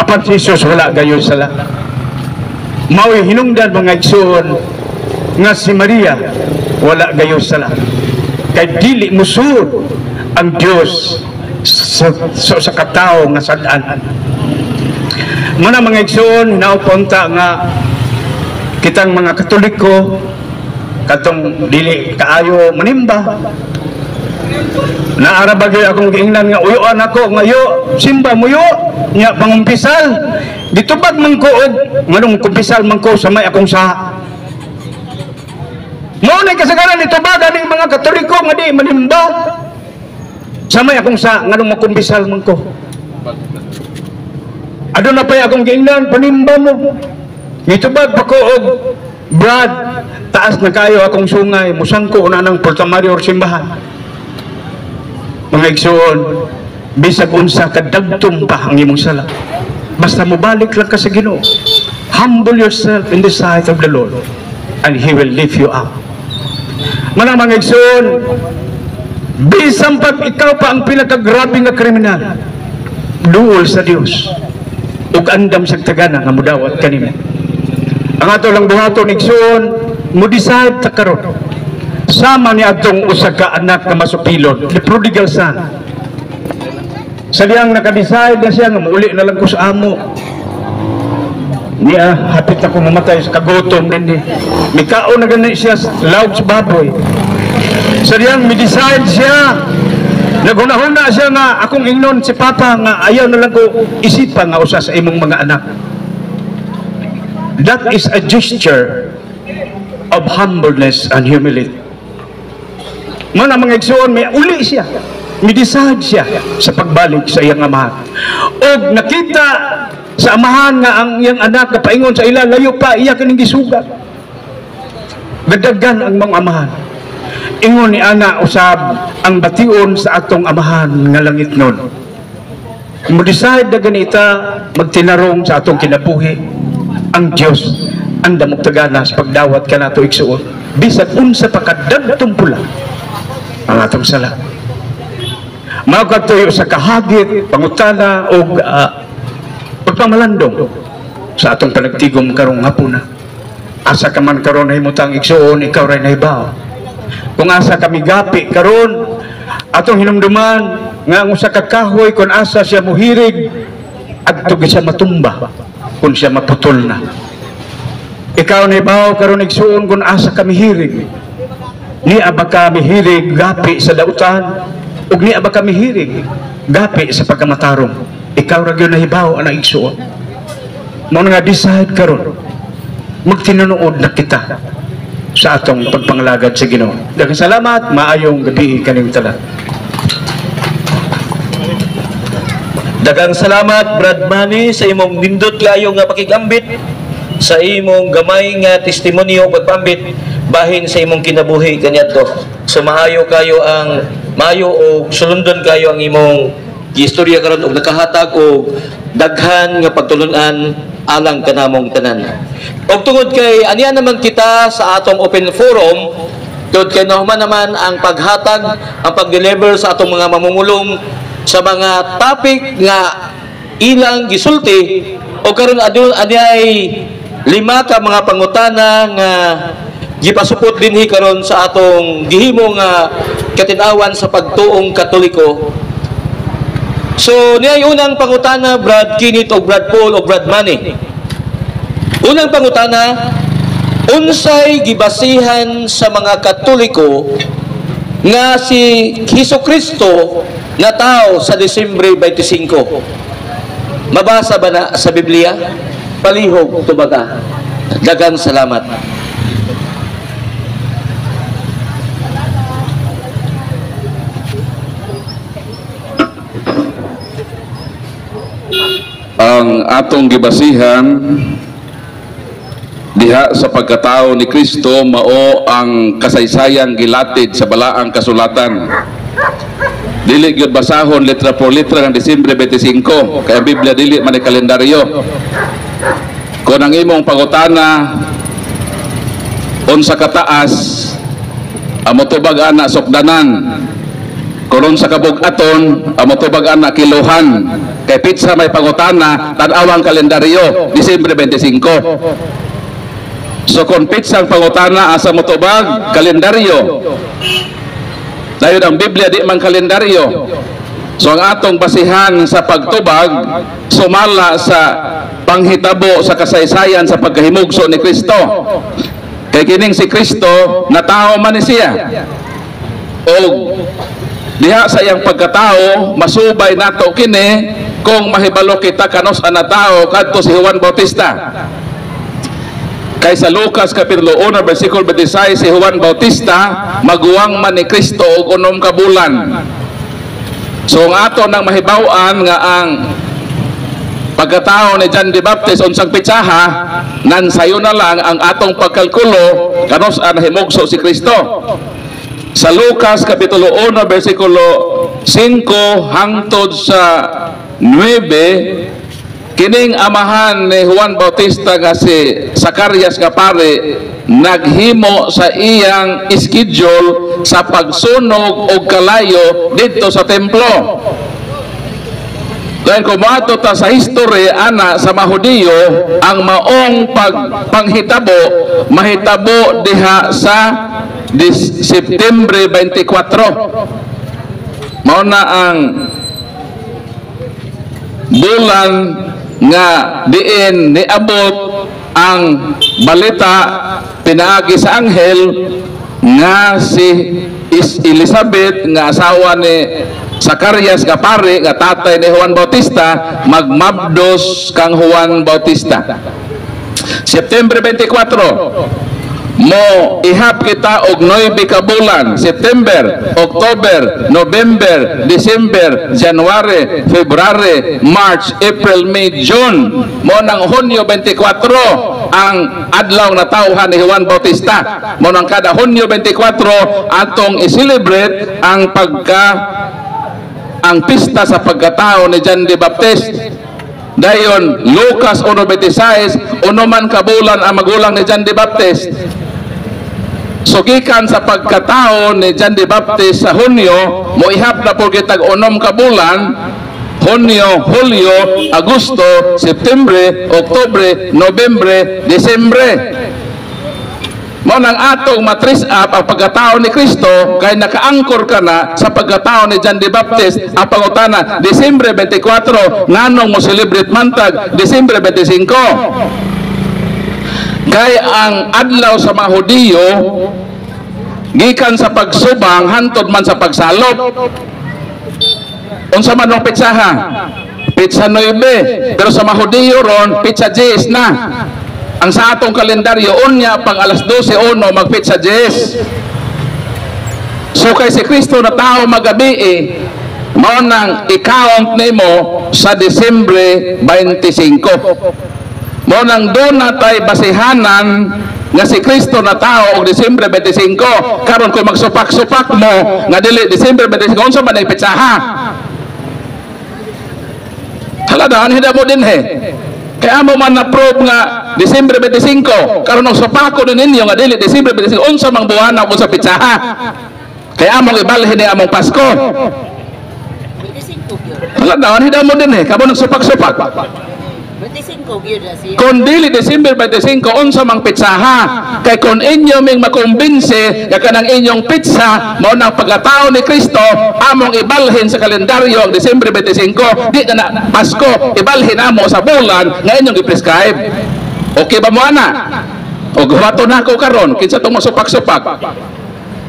Apan si Jesus wala gayon sala. Mao'y hinungdan mga igsoon nga si Maria wala gayon sala. Kay dili musud ang Dios sa katao nga sad-an. Muna mga igsoon, naupunta nga kitang mga Katoliko katong dili kaayo manimba. Naara bagay akong giingnan nga uyoan ako ngayo simba muyo nya pangumpisal ditubag man ko og nganong kumpisal man ko sa may akong saha. Mao na kasagaran ditubag aning mga Katoliko nga di manimba sa may akong saha nganong makumpisal man ko. Aduna pay akong giingnan panimba mo. Ditubag pa ko og Brad, taas na kayo akong sungay, musangko na ng portamaryo or simbahan. Mga igsoon, bisag unsa kadagtong pa ang imong sala. Basta mobalik lang ka sa Ginoo. Humble yourself in the sight of the Lord and He will lift you up. Mga igsoon, bisan pag ikaw pa ang pinakagrabe nga kriminal, duol sa Dios ug andam sa tagana nga mudawat kanimo. Ang ato lang buhaton igsoon, mo decide ta karon. Sama ni atong usa ka anak nga masupilon, the prodigal son. Sa diyang naka-decide na siya nga mauli na lang ko sa amo. Niya hapit ako mamatay sa kagutom din. Mikao na gani siya laog sa baboy. Sa diyang mi-decide siya. Naghuna-huna siya nga akong ingnon si Papa nga ayaw na lang ko isipan nga usa sa imong mga anak. That is a gesture of humbleness and humility. Mga igsoon, may uli siya. May-decide siya sa pagbalik sa iyang amahan. O nakita sa amahan nga ang iyang anak na paingon sa ila, layo pa, iya kaning gisugat. Gadagan ang mga amahan. Ingon ni ana usab ang bation sa atong amahan nga langit nun. Mo-decide na ganita magtinarong sa atong kinabuhi. Ang Diyos ang damog tagana sa pagdawat ka nato igsuon. Bisag unsa pa kadagtong pula ang atong sala. Mao katuyo sa kahagit, pangutana o pagpamalandong sa atong panagtigom karong hapuna. Asa ka man karon himutang igsuon, ikaw ray nahibaw. Kung asa kami gapi karon atong hinumduman nga ang usa ka kahoy kun asa siya muhirig adto siya matumba kun siya maputol na. Ikaw nahibaw karon igsuon kun asa kami hirig. Niya ba kami hirig gapi sa dautan? Ug niya ba kami hirig gapi sa pagkamatarong? Ikaw ra gyud nahibaw ana igsuon. Mao nga decide karon magtinuod na kita sa atong pagpanglagad sa Ginoo. Daghang salamat, maayong gabi kaning tanan. Daghang salamat Brad Manny sa imong nindot kayo nga pakigambit, sa imong gamay nga testimonyo pagpambit bahin sa imong kinabuhi kaniadto. So maayo kayo ang maayo og sulundon kayo ang imong istorya karon og nakahatag og daghan nga pagtulun-an alang kanamong tanan. Og tungod kay aniya naman kita sa atong open forum, tungod kay nahuman naman ang paghatag, ang pag-deliver sa atong mga mamumulong sa mga topic nga ilang gisulti o karon adunay 5 ka mga pangutana nga gipasupot dinhi karon sa atong gihimo nga katin-awan sa pagtuong Katoliko. So niya unang pangutana Brad Kinit o Brad Paul o Brad Manny. Unang pangutana, unsay gibasihan sa mga Katoliko nga si Hesukristo na tao sa Disyembre 25? Mabasa ba na sa Biblia? Palihog tubaga. Daghang salamat. Ang atong gibasihan diha sa pagkatao ni Kristo mao ang kasaysayang gilatid sa balaang kasulatan. Dili gyud basahon letra por letra ng Disyembre 25 kay ang Biblia dili man kalendaryo. Kung ang imong pangutana unsa kataas amo tubag ana sukdanan, kung sa kabug-aton amo tubag ana kilohan. Kay pizza may pangutana tan-awang kalendaryo Disyembre 25. So kung pizza ang pangutana asa mo tubag kalendaryo, dayon ang Biblia di man kalendaryo. So ang atong basihan sa pagtubag sumala sa panghitabo sa kasaysayan sa pagkahimugso ni Kristo. Kay kining si Kristo na tao man ni siya. O diha sa iyang pagkatao masubay nato kini kung mahibalo kita kanos ana tao kadto si Juan Bautista. Kay sa Lucas kapitulo 1 bersikulo 26 si Juan Bautista maguwang man ni Kristo og 6 ka bulan. So ang ato nang mahibaw-an nga ang pagkatao ni John the Baptist unsang pitsaha nan sayo na lang ang atong pagkalkulo kanos an himugso si Kristo. Sa Lucas kapitulo 1 bersikulo 5 hangtod sa 9, kining amahan ni Juan Bautista nga si Zacarias nga pare naghimo sa iyang schedule sa pagsunog og kalayo didto sa templo. Dahil kumato ta sa history ana sa Mahudiyo, ang maong panghitabo mahitabo diha sa September 24. Mao na ang bulan nga diin niabot ang balita pinaagi sa anghel nga si Elizabeth nga asawa ni Zacarias nga pare nga tatay ni Juan Bautista magmabdos kang Juan Bautista. September 24 mo ihap kita og 9 ka bulan: September, October, November, December, January, February, March, April, May, June. Mo nang Hunyo 24 ang adlaw na tawhan ni Juan Bautista. Mo nang kada Hunyo 24 atong i-celebrate ang pista sa pagkatao ni John the Baptist. Dayon Lucas 1:26 man ka bulan ang magulang ni John the Baptist. So gikan sa pagkatao ni John the Baptist sa Hunyo, mo ihap na po kitag 6 ka bulan: Hunyo, Hulyo, Agosto, September, Oktubre, Nobyembre, Disyembre. Mo nang atong matris up ang pagkatao ni Kristo kay nakaangkor ka na sa pagkatao ni John the Baptist. Ang pangutana, Disyembre 24 nganong mo celebrate mantag Disyembre 25? Kay ang adlaw sa mga Hudiyo gikan sa pagsubang hantod man sa pagsalop. Unsa man ang pitsaha? Pitsa 9, pero sa mga Hudiyo ron pitsa 10 na. Ang sa atong kalendaryo unya pang alas 12 magpitsa 10. So kay si Kristo na tao magabi mao nang i-count nimo sa Disyembre 25. Mo nang doon na tayo basihanan nga si Kristo na tao og Disyembre 25. Karon kung magsupak-supak mo nga dili Disyembre 25, unsa man ay pitsaha? Haladaan hida mo din kaya mo man na-prove nga Disyembre 25. Karon ang supako ninyo nga dili Disyembre 25, unsa mang buwan ako sa pitsaha? Kaya among ibalhin ni among Pasko. Haladaan hida mo din kamo nagsupak-supak. Kung dili December 25 unsa mang pitsaha? Kay kung inyo ming makumbinse nga kanang inyong pitsa mao nang pagkatao ni Kristo, among ibalhin sa kalendaryo ang December 25, di na Pasko, ibalhin amo sa bulan nga inyong i-prescribe. Okay ba mo ana? O guwato na ako karon kinsa tong masupak-supak.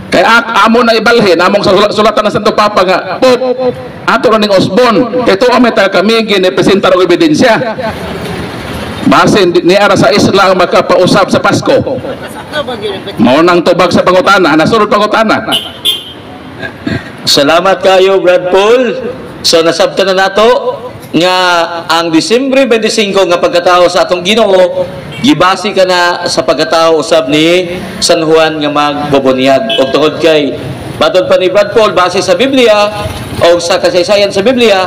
Kay amo na ibalhin among sulatan ng Santo Papa nga Pope ato ning Osbon kay tuwa may kami ginipresentar og ebidensya base ni ara sa Islam makapausab sa Pasko. Mao nang tubag sa pangutana, nasunod pangutana. Salamat kayo Brad Paul. So nasabtan na nato nga ang Disyembre 25 nga pagkatao sa atong Ginoo gibasi ka na sa pagkatao usab ni San Juan nga magbobunyag. Og tungod kay matod pa ni Brad Paul base sa Biblia o sa kasaysayan sa Biblia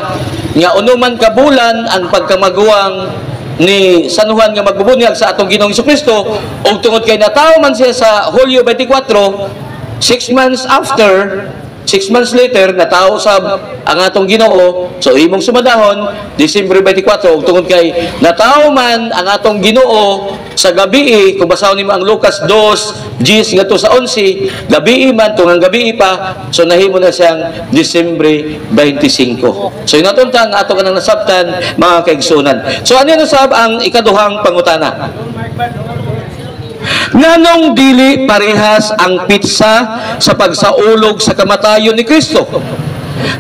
nga unuman ka bulan ang pagkamaguwang ni San Juan nga magbobunyag sa atong Ginoong Jesucristo. Og tungod kay natawo man siya sa Hulyo 24, 6 months after, 6 months later natao sa ang atong Ginoo. So imong sumadahon Disyembre 24. ug tungod kay natao man ang atong Ginoo sa gabi, kung basahon nimo ang Lucas 2:10 ngadto sa 11, gabi man tungang gabi pa, so nahimo na siyang Disyembre 25. So inaton ta ang ato kanang nasabtan mga kaigsunan. So ano sab ang ikaduhang pangutana? Nganong dili parehas ang pitsa sa pagsaulog sa kamatayon ni Kristo?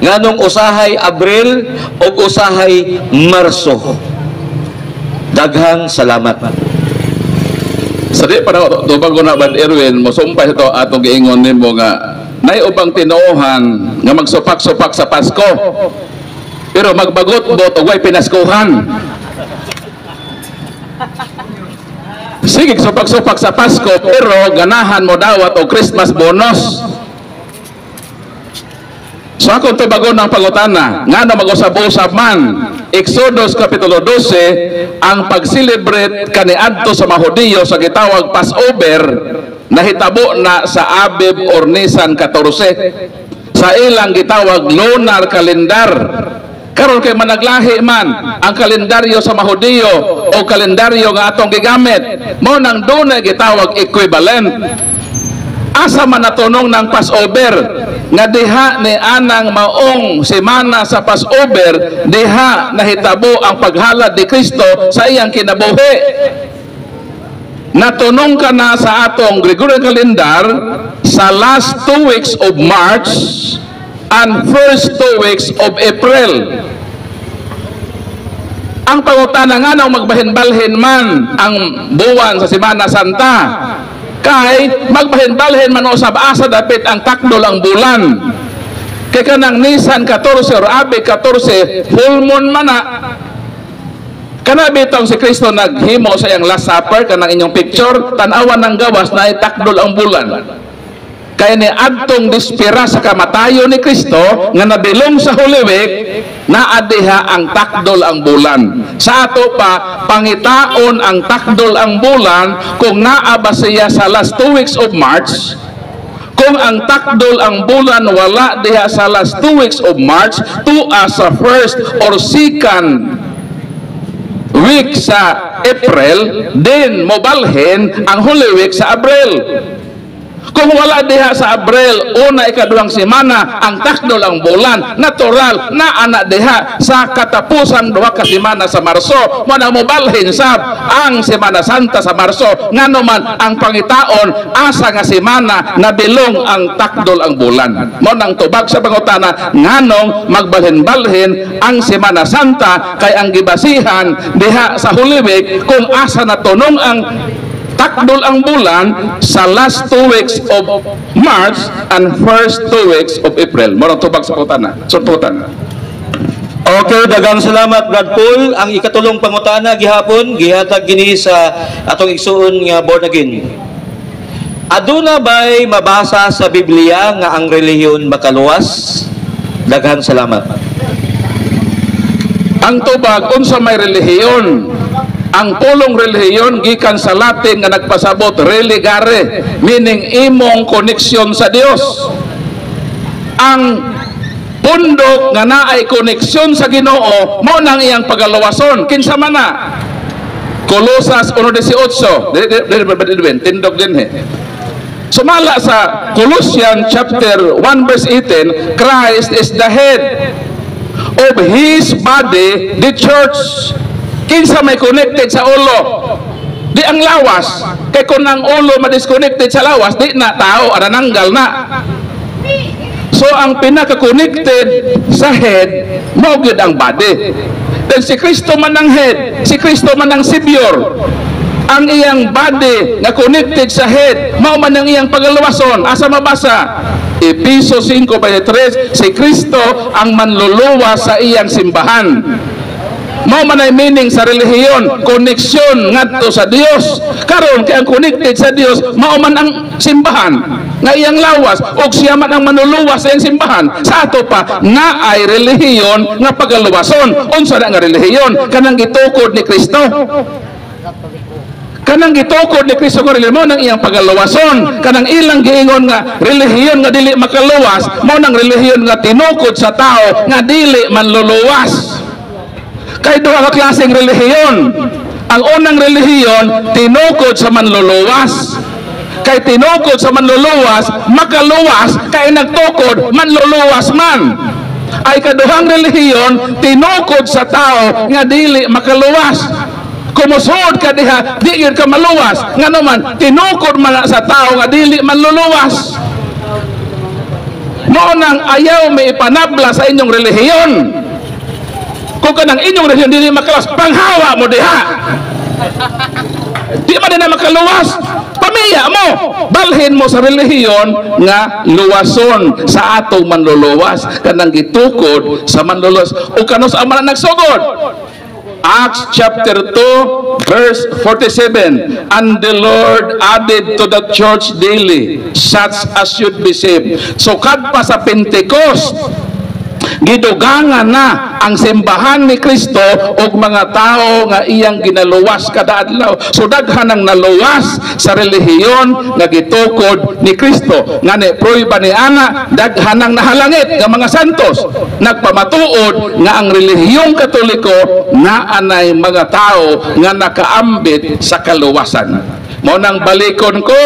Nganong usahay Abril o usahay Marso? Daghang salamat. Sa di pa na tubag ko na Bad Erwin, mosumpay ito atong giingon nimo nga nay ubang tinuohan nga magsupak-supak sa Pasko pero magbagot-bot og way pinaskuhan. sige supak-supak sa Pasko pero ganahan mo dawat o Christmas bonus. So ako tubagon ng pangutana nga na mag-usab-usab man Exodus Kapitulo 12 ang pag-celebrate kaniadto sa mga Hudiyo sa gitawag Passover nahitabo na sa Abib or Nisan 14 sa ilang gitawag lunar kalendar. Karon kay managlahi man ang kalendaryo sa mga Hudiyo o kalendaryo nga atong gigamit mo nang dunay gitawag equivalent. Asa man natunong ng Passover nga diha ni anang maong semana sa Passover diha nahitabo ang paghalad ni Kristo sa iyang kinabuhi. Natunong ka na sa atong Gregorian calendar sa last 2 weeks of March and first 2 weeks of April. Ang pangutana nga nang magbahin-balhin man ang buwan sa Semana Santa kay magbahin-balhin man usab asa dapit ang takdol ang bulan. Kay kanang Nisan 14 or Abi 14 full moon man na. Kana bitong si Kristo naghimo sa iyang Last Supper kanang inyong picture tan-awan ng gawas na itakdol ang bulan. Kaya ni adtong dispira sa kamatayo ni Kristo nga nabilong sa Holy Week naa diha ang takdol ang bulan. Sa ato pa pangitaon ang takdol ang bulan kung naa ba siya sa last 2 weeks of March. Kung ang takdol ang bulan wala diha sa last 2 weeks of March tuwa sa first or second week sa April, then mobalhin ang Holy Week sa Abril. Kung wala diha sa Abril, una ikaduhang semana, ang takdol ang bulan, natural na ana diha sa katapusan 2 ka semana sa Marso. Muna mobalhin sab ang Semana Santa sa Marso. Ngano man ang pangitaon asa nga semana nabilong ang takdol ang bulan. Mo nang tubag sa pangutana nganong magbalhin-balhin ang Semana Santa kay ang gibasihan diha sa Holy Week kung asa natunong ang takdol ang bulan sa last 2 weeks of March and first 2 weeks of April. Morang tubag sa putana. Suntutan. Okay, dagang salamat Brad Paul. Ang ikatulong pangutana gihapon gihatag gini sa atong igsuon nga born again. Aduna ba'y mabasa sa Biblia nga ang relihiyon makaluwas? Daghang salamat. Ang tubag unsa may relihiyon? Ang pulong relihiyon gikan sa Latin nga nagpasabot religare, meaning imong koneksyon sa Dios. Ang pundok nga naay koneksyon sa Ginoo mo nang iyang pagaluwason. Kinsa man na? Colosas 1:18. Tindog din he. Sumala sa Colossians chapter 1 verse 18, Christ is the head of His body, the church. Kinsa may connected sa ulo? Di ang lawas. Kay kung ang ulo ma-disconnected sa lawas, di na tao, anananggal na. So ang pinaka-connected sa head, mogid ang body. Then si Kristo man ang head, si Kristo man ang Savior. Ang iyang body na connected sa head, mao man ang iyang paglawason. Asa mabasa? Efeso 5:3, si Kristo ang manluluwas sa iyang simbahan. Mao man ay meaning sa relihiyon, koneksyon ngadto sa Dios. Karon kay ang connected sa Dios, mao man ang simbahan nga iyang lawas ug siya man ang manluluwas sa iyang simbahan. Sa ato pa nga ay relihiyon nga pagaluwason. Unsa na nga relihiyon? Kanang gitukod ni Kristo. Kanang gitukod ni Kristo nga relihiyon mo nang iyang pagaluwason. Kanang ilang giingon nga relihiyon nga dili makaluwas, mo nang relihiyon nga tinukod sa tao nga dili manluluwas. Kay duha ka klaseng relihiyon. Ang unang relihiyon tinukod sa manluluwas. Kay tinukod sa manluluwas, makaluwas, kay nagtukod manluluwas man. Ay kaduhang relihiyon tinukod sa tao nga dili makaluwas. Kumusod ka diha, di gyud ka maluwas. Ngano man tinukod man sa tao nga dili manluluwas. Mao nang ayaw may ipanabla sa inyong relihiyon. Kung kanang inyong relihiyon dili makaluwas, panghawa mo diha. Di man na makaluwas, pamiya mo, balhin mo sa relihiyon nga luwason sa atong manluluwas. Kanang gitukod sa manluluwas o kanos ang man nagsugod. Acts chapter 2 verse 47, and the Lord added to the church daily such as should be saved. So kadpa sa Pentecost, gidugangan na ang simbahan ni Kristo og mga tao nga iyang ginaluwas kada adlaw. So daghan ang naluwas sa relihiyon nga gitukod ni Kristo. Ngani prueba ni ana, daghan ang nahalangit nga mga santos nagpamatuod nga ang relihiyong Katoliko naa nay mga tao nga nakaambit sa kaluwasan. Mo nang balikon ko,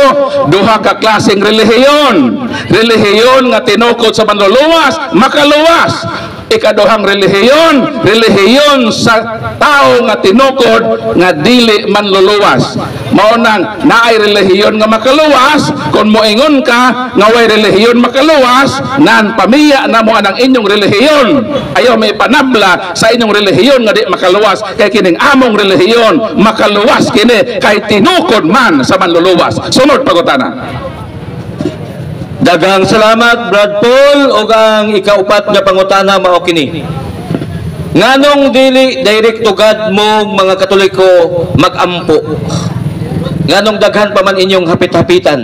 duha ka klaseng relihiyon. Relihiyon nga tinukod sa manluluwas, makaluwas. Ikaduhang relihiyon sa tao nga tinukod nga dili manluluwas. Mao nang naay relihiyon nga makaluwas, kun moingon ka nga way relihiyon makaluwas, nan pamiya na mo anang inyong relihiyon. Ayaw may panabla sa inyong relihiyon nga di makaluwas, kay kining among relihiyon makaluwas kini kay tinukod man sa manluluwas. Sunod pagutana. Daghang salamat Brad Paul, ug ang ikaupat nga pangutana mao kini. Nganong dili direct to God mo mga Katoliko magampo? Nganong daghan pa man inyong hapit-hapitan?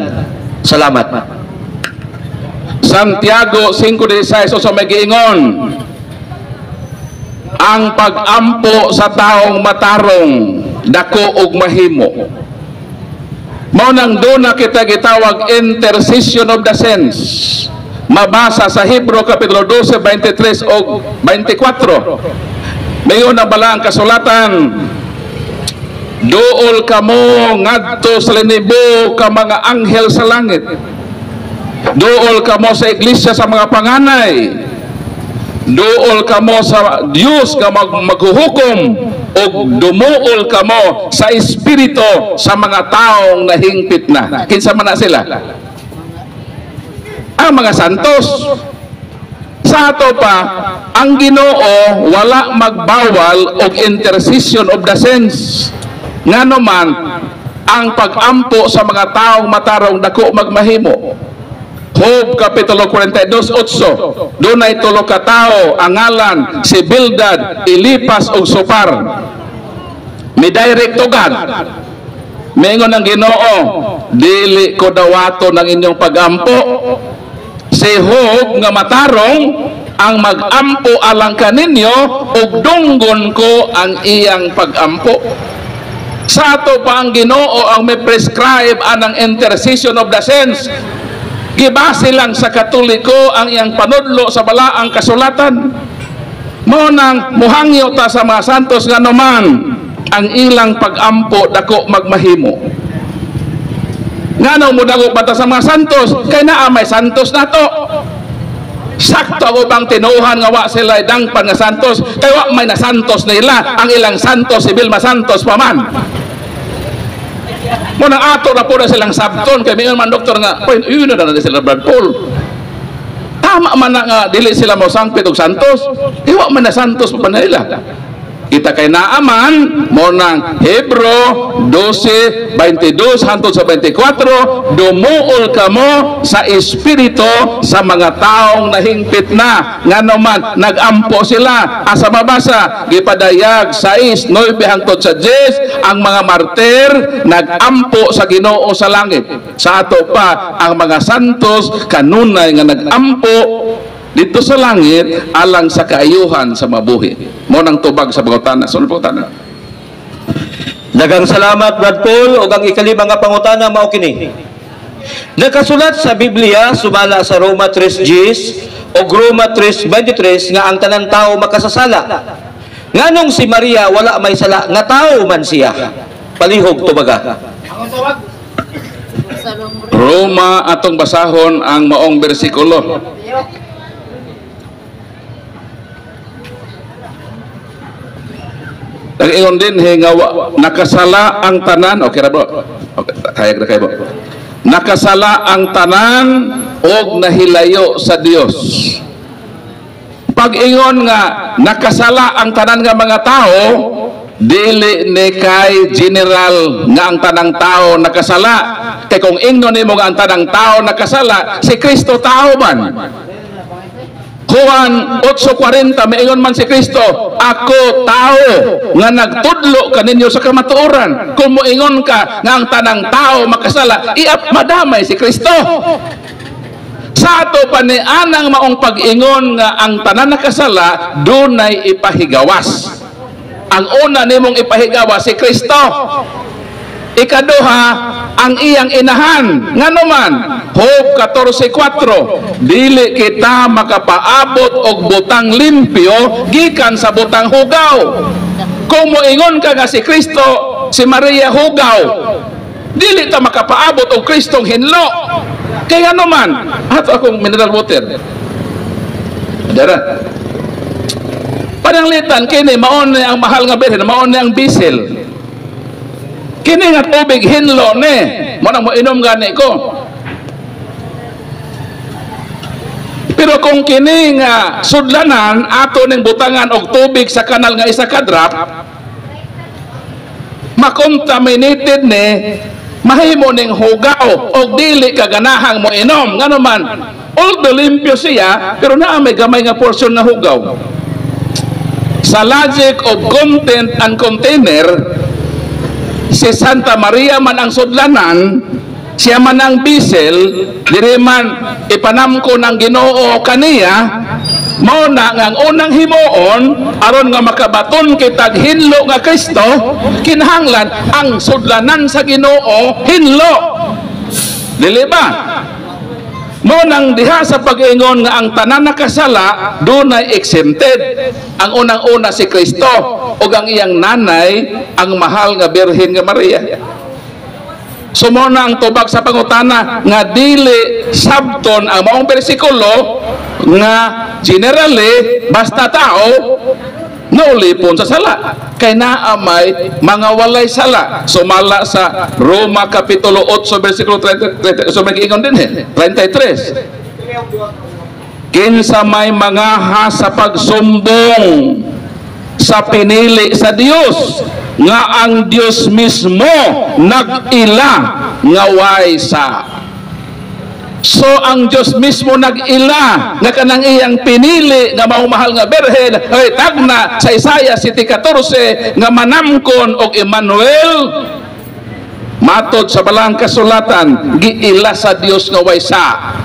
Salamat. Santiago 5:16 so may giingon, ang pag-ampo sa taong matarong dako ug mahimo. Mao nang doon na kita gitawag intercession of the saints. Mabasa sa Hebro kapitulo 12, 23 o 24. Mayon na bala ang kasulatan, dool kamo ngadto sa linibo ka mga anghel sa langit. Dool kamo sa iglesia sa mga panganay. Dool kamo sa Dios nga maghuhukom, o dumuol kamo sa espiritu sa mga taong nahingpit na. Kinsa man na sila? Ang mga santos. Sa ato pa, ang Ginoo wala magbawal og intercession of the saints. Ngano man ang pag-ampo sa mga taong matarong dako magmahimo. Job kapitulo 42:8. Dunay tulo ka tawo ang ngalan si Bildad, Elipas ug Sopar. Midirect to God. Mingon ang Ginoo, dili ko dawato ng inyong pag-ampo. Si Job nga matarong ang mag-ampo alang kaninyo ug dunggon ko ang iyang pag-ampo. Sa ato pa ang Ginoo ang may prescribe anang intercession of the saints. Gibase lang sa Katoliko ang iyang panudlo sa balaang kasulatan. Mo nang muhangyo ta sa mga santos nga naman ang ilang pag-ampo dako magmahimo. Ngano mo dako bata sa mga santos kay naa may santos nato. Sakto ako bang tinuhan nga wa sila dangpan nga santos kay wa may na santos nila, ang ilang santos si Vilma Santos pa man. Mo nang ato na po na silang sabton kay mayon man doktor nga point yun na sila Brad Paul. Tama man na nga dili sila mo sangpit og santos, iwa man na santos pa nila. Kita kay naaman mo nang Hebro 12:22 hangtod sa 24, dumuol kamo sa espiritu sa mga taong nahingpit na, ngano man nagampo sila. Asa mabasa gipadayag 6:9 hangtod sa 10, ang mga martir nagampo sa Ginoo sa langit. Sa ato pa ang mga santos kanunay nga nagampo dito sa langit alang sa kaayuhan sa mabuhi. Mo nang tubag sa pangutana. Sunod pangutana. Daghang salamat Brad Paul, ug ang ikalima nga pangutana mao kini. Nakasulat sa Biblia sumala sa Roma 3:10 o Roma 3:23 nga ang tanan tawo makasasala. Nganong si Maria wala may sala nga tawo man siya? Palihog tubaga. Roma atong basahon ang maong bersikulo. Nag-ingon din nga nakasala ang tanan. Okay ra bro. Okay, hayag na kayo bro. Nakasala ang tanan og nahilayo sa Dios. Pag-ingon nga nakasala ang tanan nga mga tao, dili ni kay general nga ang tanang tao nakasala. Kay kung ingnon nimo nga ang tanang tao nakasala, si Kristo tao man. Juan 8:40 maingon man si Kristo, ako tao nga nagtudlo kaninyo sa kamatuoran. Kung moingon ka nga ang tanang tao makasala, madamay si Kristo. Sa ato pa ni anang maong pag-ingon nga ang tanan nakasala dunay ipahigawas. Ang una nimong ipahigawas si Kristo. Ikaduha, ang iyang inahan. Nga naman, Job 14:4, dili kita makapaabot og butang limpyo gikan sa butang hugaw. Kung moingon ka nga si Kristo, si Maria hugaw, dili ta makapaabot og Kristong hinlo. Kaya naman, ato akong mineral water. Dara. Pananglitan kini maon ni ang mahal nga birhen, maon ni ang bisil. Kini nga tubig hinlo ni, mo nang moinom gani ko. Pero kung kini nga sudlanan ato ning butangan og tubig sa kanal nga isa ka drop, makontaminated ni, mahimo ning hugaw og dili ka ganahang moinom. Ngano man, although limpyo siya, pero naa may gamay nga portion nga hugaw. Sa logic of content and container, si Santa Maria man ang sudlanan, siya man ang bisel, diri man ipanamko ng Ginoo kaniya, mao na nga ang unang himuon aron nga makabaton kitag hinlo nga Kristo, kinahanglan ang sudlanan sa Ginoo hinlo. Dili ba? Mo nang diha sa pag-ingon nga ang tanan nakasala dunay exempted. Ang unang-una si Kristo ug ang iyang nanay ang mahal nga Birhen nga Maria. So mo na ang tubag sa pangutana nga dili sabton ang maong bersikulo nga generally basta tao naulipon sa sala kay naamay mga walay sala. Sumala sa Roma kapitulo 8 bersikulo 33, so mag-ingon din 33. Kinsa may mga sa pagsumbong sa pinili sa Dios nga ang Dios mismo nag-ila nga waysa. So ang Diyos mismo nag-ila nga kanang iyang pinili nga mahal nga Birhen ay tagna sa Isaiah 7:14 nga manamkon og Emmanuel. Matod sa balang kasulatan, giila sa Dios nga waysa.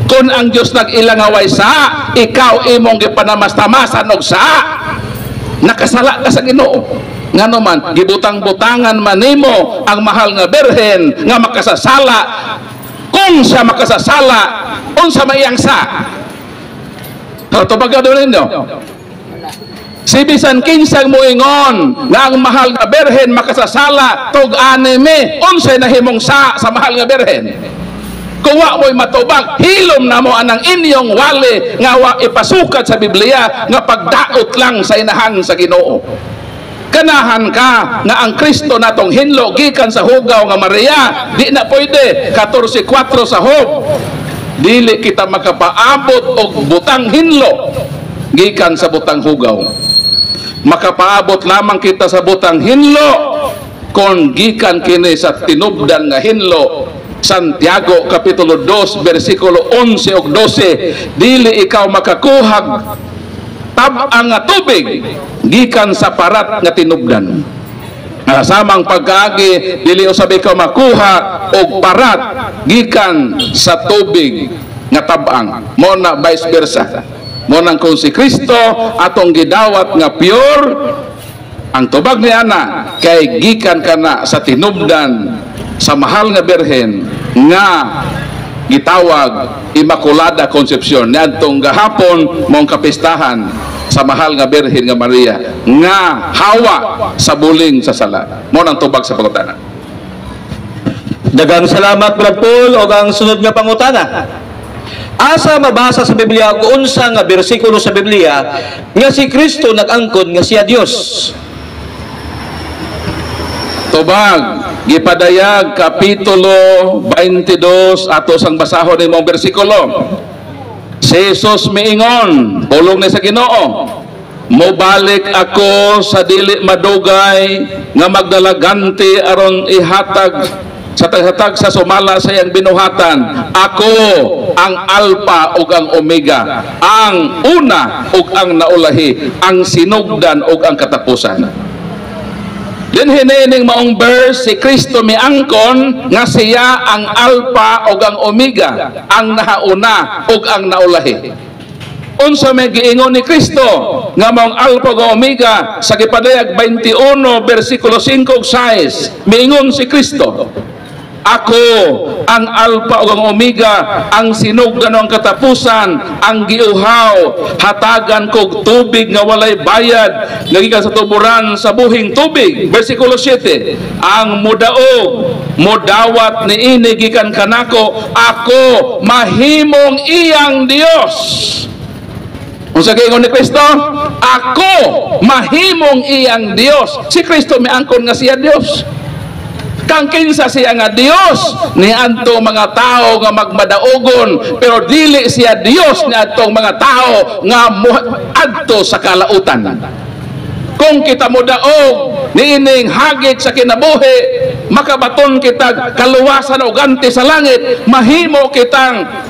Kung ang Diyos nag-ila nga waysa, ikaw imong gipanamastamasan og sa nakasala ka sa Ginoo. Ngano man gibutang-butangan manimo ang mahal nga Birhen nga makasasala. Kung siya makasasala, unsa mayang sa? Tubag daw ninyo. Si bisan kinsang moingon nga ang mahal nga Birhen makasasala tug anime, unsay nahimong sa mahal nga Birhen? Kung wa mo'y matubag, hilom na mo anang inyong wali nga wa ipasukat sa Biblia nga pagdaot lang sa inahan sa Ginoo. Ganahan ka nga ang Kristo natong hinlo gikan sa hugaw nga Maria, di na pwede. 14:4 sa Job, dili kita makapaabot og butang hinlo gikan sa butang hugaw. Makapaabot lamang kita sa butang hinlo kung gikan kini sa tinubdan nga hinlo. Santiago kapitulo 2 bersikulo 11 ug 12, dili ikaw makakuhag tab-ang nga tubig gikan sa parat nga tinubdan. Samang pagkaagi dili usab ikaw makuha og parat gikan sa tubig nga tab-ang. Mo na vice versa. Mo nang kung si Kristo atong gidawat nga pure, ang tubag ni ana kay gikan kana sa tinubdan sa mahal nga Birhen nga gitawag Immaculada Concepcion. Niadtong gahapon mong kapistahan sa mahal nga Birhen nga Maria nga hawa sa buling sa sala. Mo nang tubag sa pangutana. Dagang salamat Brad Paul. O ang sunod nga pangutana, asa mabasa sa Biblia kung unsa nga bersikulo sa Biblia nga si Kristo nag-angkon nga siya Dios? Tubag gipadayag kapitulo 22 ato sang basahon ni mong bersikulo. Si Jesus miingon, pulong ni sa Ginoo, mobalik ako sa dili madugay nga magdalaganti aron ihatag sa taghatag sa sumala sa iyang binuhatan, ako ang Alpha ug ang Omega, ang una ug ang naulahi, ang sinugdan ug ang katapusan. Din hinining maong verse, si Kristo miangkon nga siya ang Alpha ug ang Omega, ang nahauna ug ang naulahi. Unsa may giingon ni Kristo nga maong Alpha ug Omega sa gipadayag 21 bersikulo 5 ug 6, miingon si Kristo, ako ang Alpha ug ang Omega, ang sinugdan ug ang katapusan, ang giuhaw, hatagan kog tubig nga walay bayad, nagikan sa tuburan sa buhing tubig. Versikulo 7, ang mudaog, mudawat niini gikan kanako, ako mahimong iyang Dios. Unsa giingon ni Kristo? Ako mahimong iyang Dios. Si Kristo miangkon nga siya Dios. Kang kinsa siya nga Dios ni adtong mga tao nga magmadaogon, pero dili siya Dios ni adtong mga tao nga adto sa kalautan. Kung kita modaog niining hagit sa kinabuhi, makabaton kita kaluwasan o ganti sa langit, mahimo kitang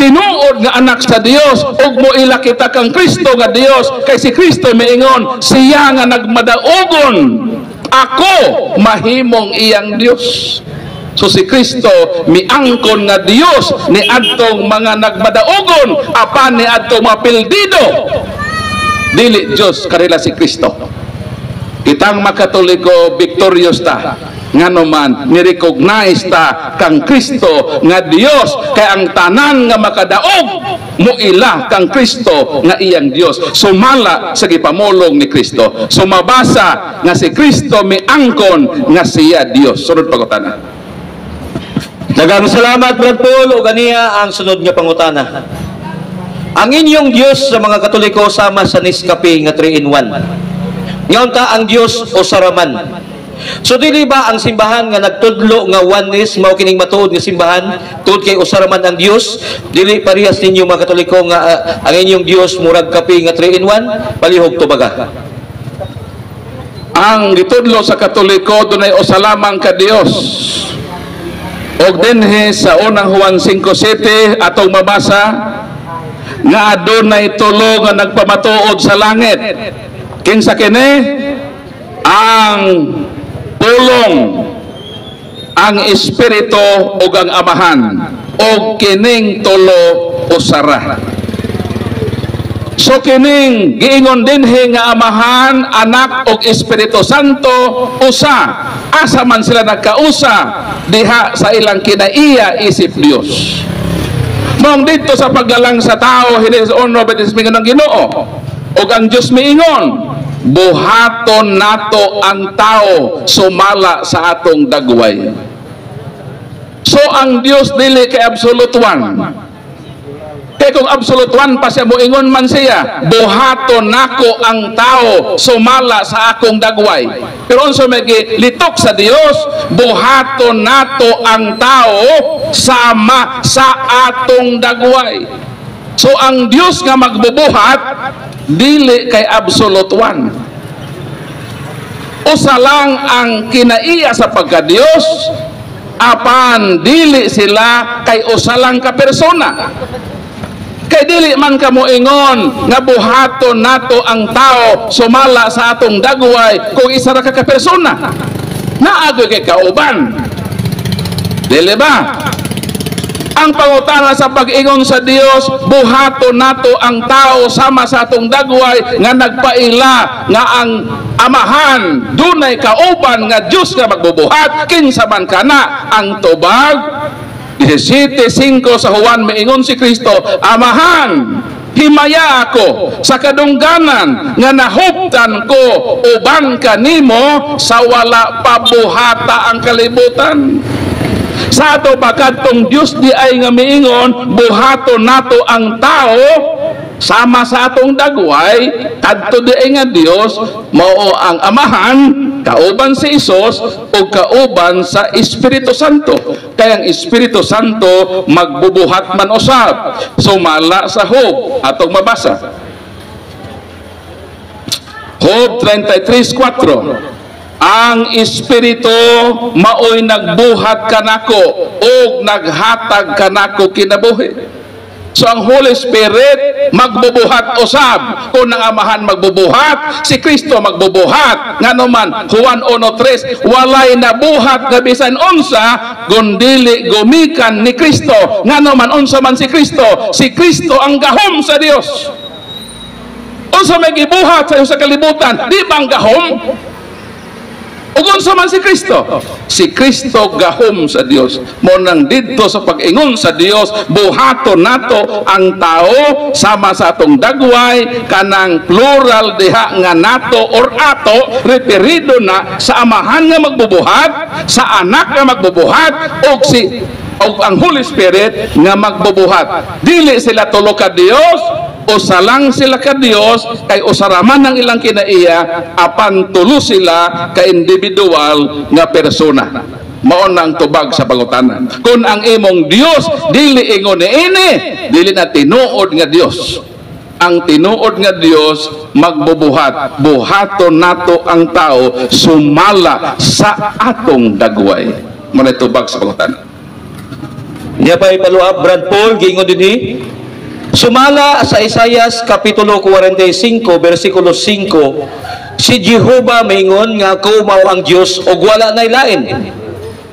tinuod nga anak sa Dios, ug moila kita kang Kristo nga Dios, kay si Kristo miingon siya nga nagmadaogon, ako mahimong iyang Dios. So si Kristo miangkon nga Dios ni adtong mga nagmadaogon, apan ni adtong mga pildido, dili Dios karela si Kristo. Kitang makatoliko victorious ta ngano man ni-recognize ta kang Kristo nga Dios, kay ang tanan nga makadaog muila kang Kristo nga iyang Dios, sumala sa gipamulong ni Kristo. Sumabasa nga si Kristo miangkon nga siya Dios. Sunod pangutana. Daghang salamat, Brad Paul, o ganiya ang sunod nga pangutana. Ang inyong Dios sa mga Katoliko sama sa Nescafe nga 3-in-1. Ngayon ta ang Dios o saraman. So dili ba ang simbahan nga nagtudlo nga oneness mao kining matuod nga simbahan tuod kay usaraman ang Dios? Dili parehas ninyo mga Katoliko nga ang inyong Dios murag kape nga 3-in-1? Palihog to baga. Ang gitudlo sa Katoliko dunay usalamang ka Dios. Og dinhi sa unang Juan 5:7 atong mabasa nga adunay tulo nga nagpamatuod sa langit. Kinsa kini? Ang pulong, ang Espiritu ug ang Amahan, og kining tulo usara. So kining giingon dinhi nga Amahan, Anak ug Espiritu Santo usa. Asa man sila nagkausa diha sa ilang kinaiya isip Dios. Mong dito sa paggalang sa tao hindi sa ono betis mingon ng Ginoo, ug ang Dios miingon, buhaton nato ang tao sumala sa atong dagway. So ang Dios dili kay absolute one. Kay kung absolute one pa siya moingon man siya, buhaton nako ang tao sumala sa akong dagway. Pero unsa may litok sa Dios, buhaton nato ang tao sama sa atong dagway. So ang Dios nga magbubuhat dili kay absolute one. Usa lang ang kinaiya sa pagka-Dios, apan dili sila kay usa lang ka persona. Kay dili man ka moingon nga buhaton nato ang tao sumala sa atong dagway kung isa ra ka persona. Naagoy kay kauban. Dili ba? Ang pangutana sa pag-ingon sa Dios, buhaton nato ang tao sama sa atong dagway nga nagpaila nga ang Amahan dunay kauban nga Dios nga magbubuhat. Kinsa man kana ang tubag 17:5 sa Juan miingon si Kristo, Amahan, himaya ako sa kadungganan nga nahuptan ko uban kanimo sa wala pabuhata ang kalibutan. Sa ato bakadtong Dios di ay nga miingon buhaton nato ang tao sama sa atong dagway, kadto di ay nga Dios mao ang Amahan, kauban si Isos o kauban sa Espiritu Santo. Kaya ang Espiritu Santo magbubuhat man usab. Sumala sa Job atong mabasa. Job 33:4. ang Espiritu maoy nagbuhat kanako o naghatag kanako kinabuhi. So ang Holy Spirit magbubuhat usab. Kung ang Amahan magbubuhat, si Kristo magbubuhat. Nganuman Juan 1:3, walay nabuhat nga bisan unsa gundili gumikan ni Kristo. Nganuman unsa man si Kristo ang gahom sa Dios. Unsa may gibuhat sa kalibutan, di ba ang gahom? Ug unsa man si Kristo gahom sa Dios. Mo nang didto sa pag-ingon sa Dios, buhaton nato ang tao sama sa atong dagway, kanang plural diha nga nato or ato referido na sa Amahan nga magbubuhat, sa Anak nga magbubuhat, og ang Holy Spirit nga magbubuhat. Dili sila tulo ka Dios, usa lang sila ka Dios, kay usaraman ng ilang kinaiya, apan tulo sila ka individual nga persona. Mao nang tubag sa pangutanan. Kung ang imong Dios dili ingon ini, dili na tinuod nga Dios. Ang tinuod nga Dios magbubuhat. Buhaton nato ang tao sumala sa atong dagway. Mao na tubag sa pangutanan. Niya pa ipaluap, Brad Paul, gingon din sumala sa Isaias Kapitulo 45, versikulo 5, si Jehovah maingon nga ako mao ang Dios ug wala nay lain,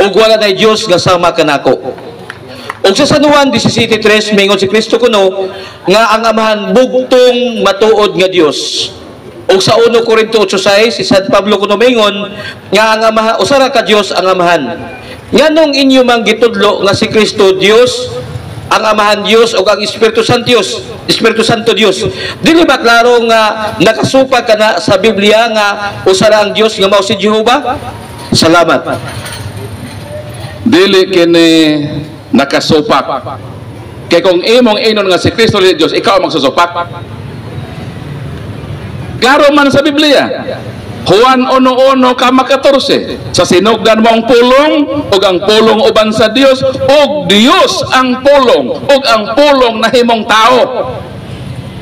ug wala nay Dios nga sama kanako. Ug sa San Juan 17:3 maingon si Kristo kuno nga ang Amahan bugtong matuod nga Dios. Ug sa 1 Corinto 8:6 si San Pablo kuno maingon nga ang Amahan usara ka Dios ang Amahan. Nganong inyo mang gitudlo nga si Kristo Dios, ang Amahan Dios o ang Espiritu Santo Dios. Dili ba klaro nga nakasupat ka na sa Biblia nga usara ang Dios nga mao si Jehovah? Salamat. Dili kini nakasupak. Kay kung imong inon nga si Kristo Dios, ikaw magsusupak. Klaro man sa Biblia. Juan 1:14 sa sinugdan mo ang pulong ug ang pulong uban sa Dios ug Dios ang pulong ug ang pulong nahimong tao.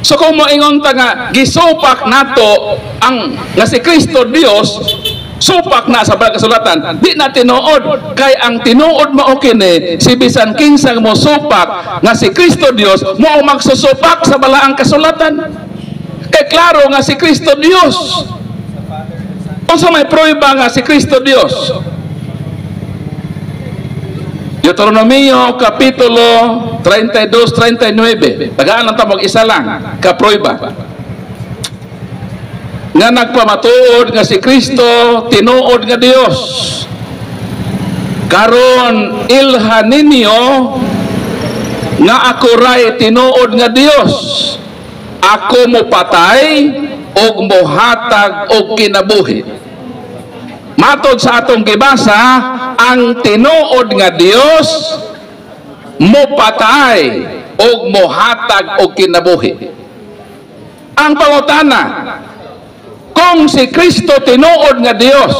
So kung moingon ta nga gisupak nato ang nga si Kristo Dios, supak na sa Balang Kasulatan, di na tinuod. Kay ang tinuod mao kini si bisan kinsang mo supak nga si Kristo Dios, mo magsusupak sa Balaang Kasulatan. Kay klaro nga si Kristo Dios. Unsa may prueba nga si Kristo Dios? Deuteronomio Kapitulo 32-39. Tagaan lang tamog isa lang ka prueba nga nagpamatuod nga si Kristo tinuod nga Dios. Karon ilhan ninyo nga ako ray tinuod nga Dios. Ako mo patay og mohatag og kinabuhi. Matod sa atong gibasa, ang tinuod nga Dios mopatay og mohatag og kinabuhi. Ang pangutana, kung si Kristo tinuod nga Dios,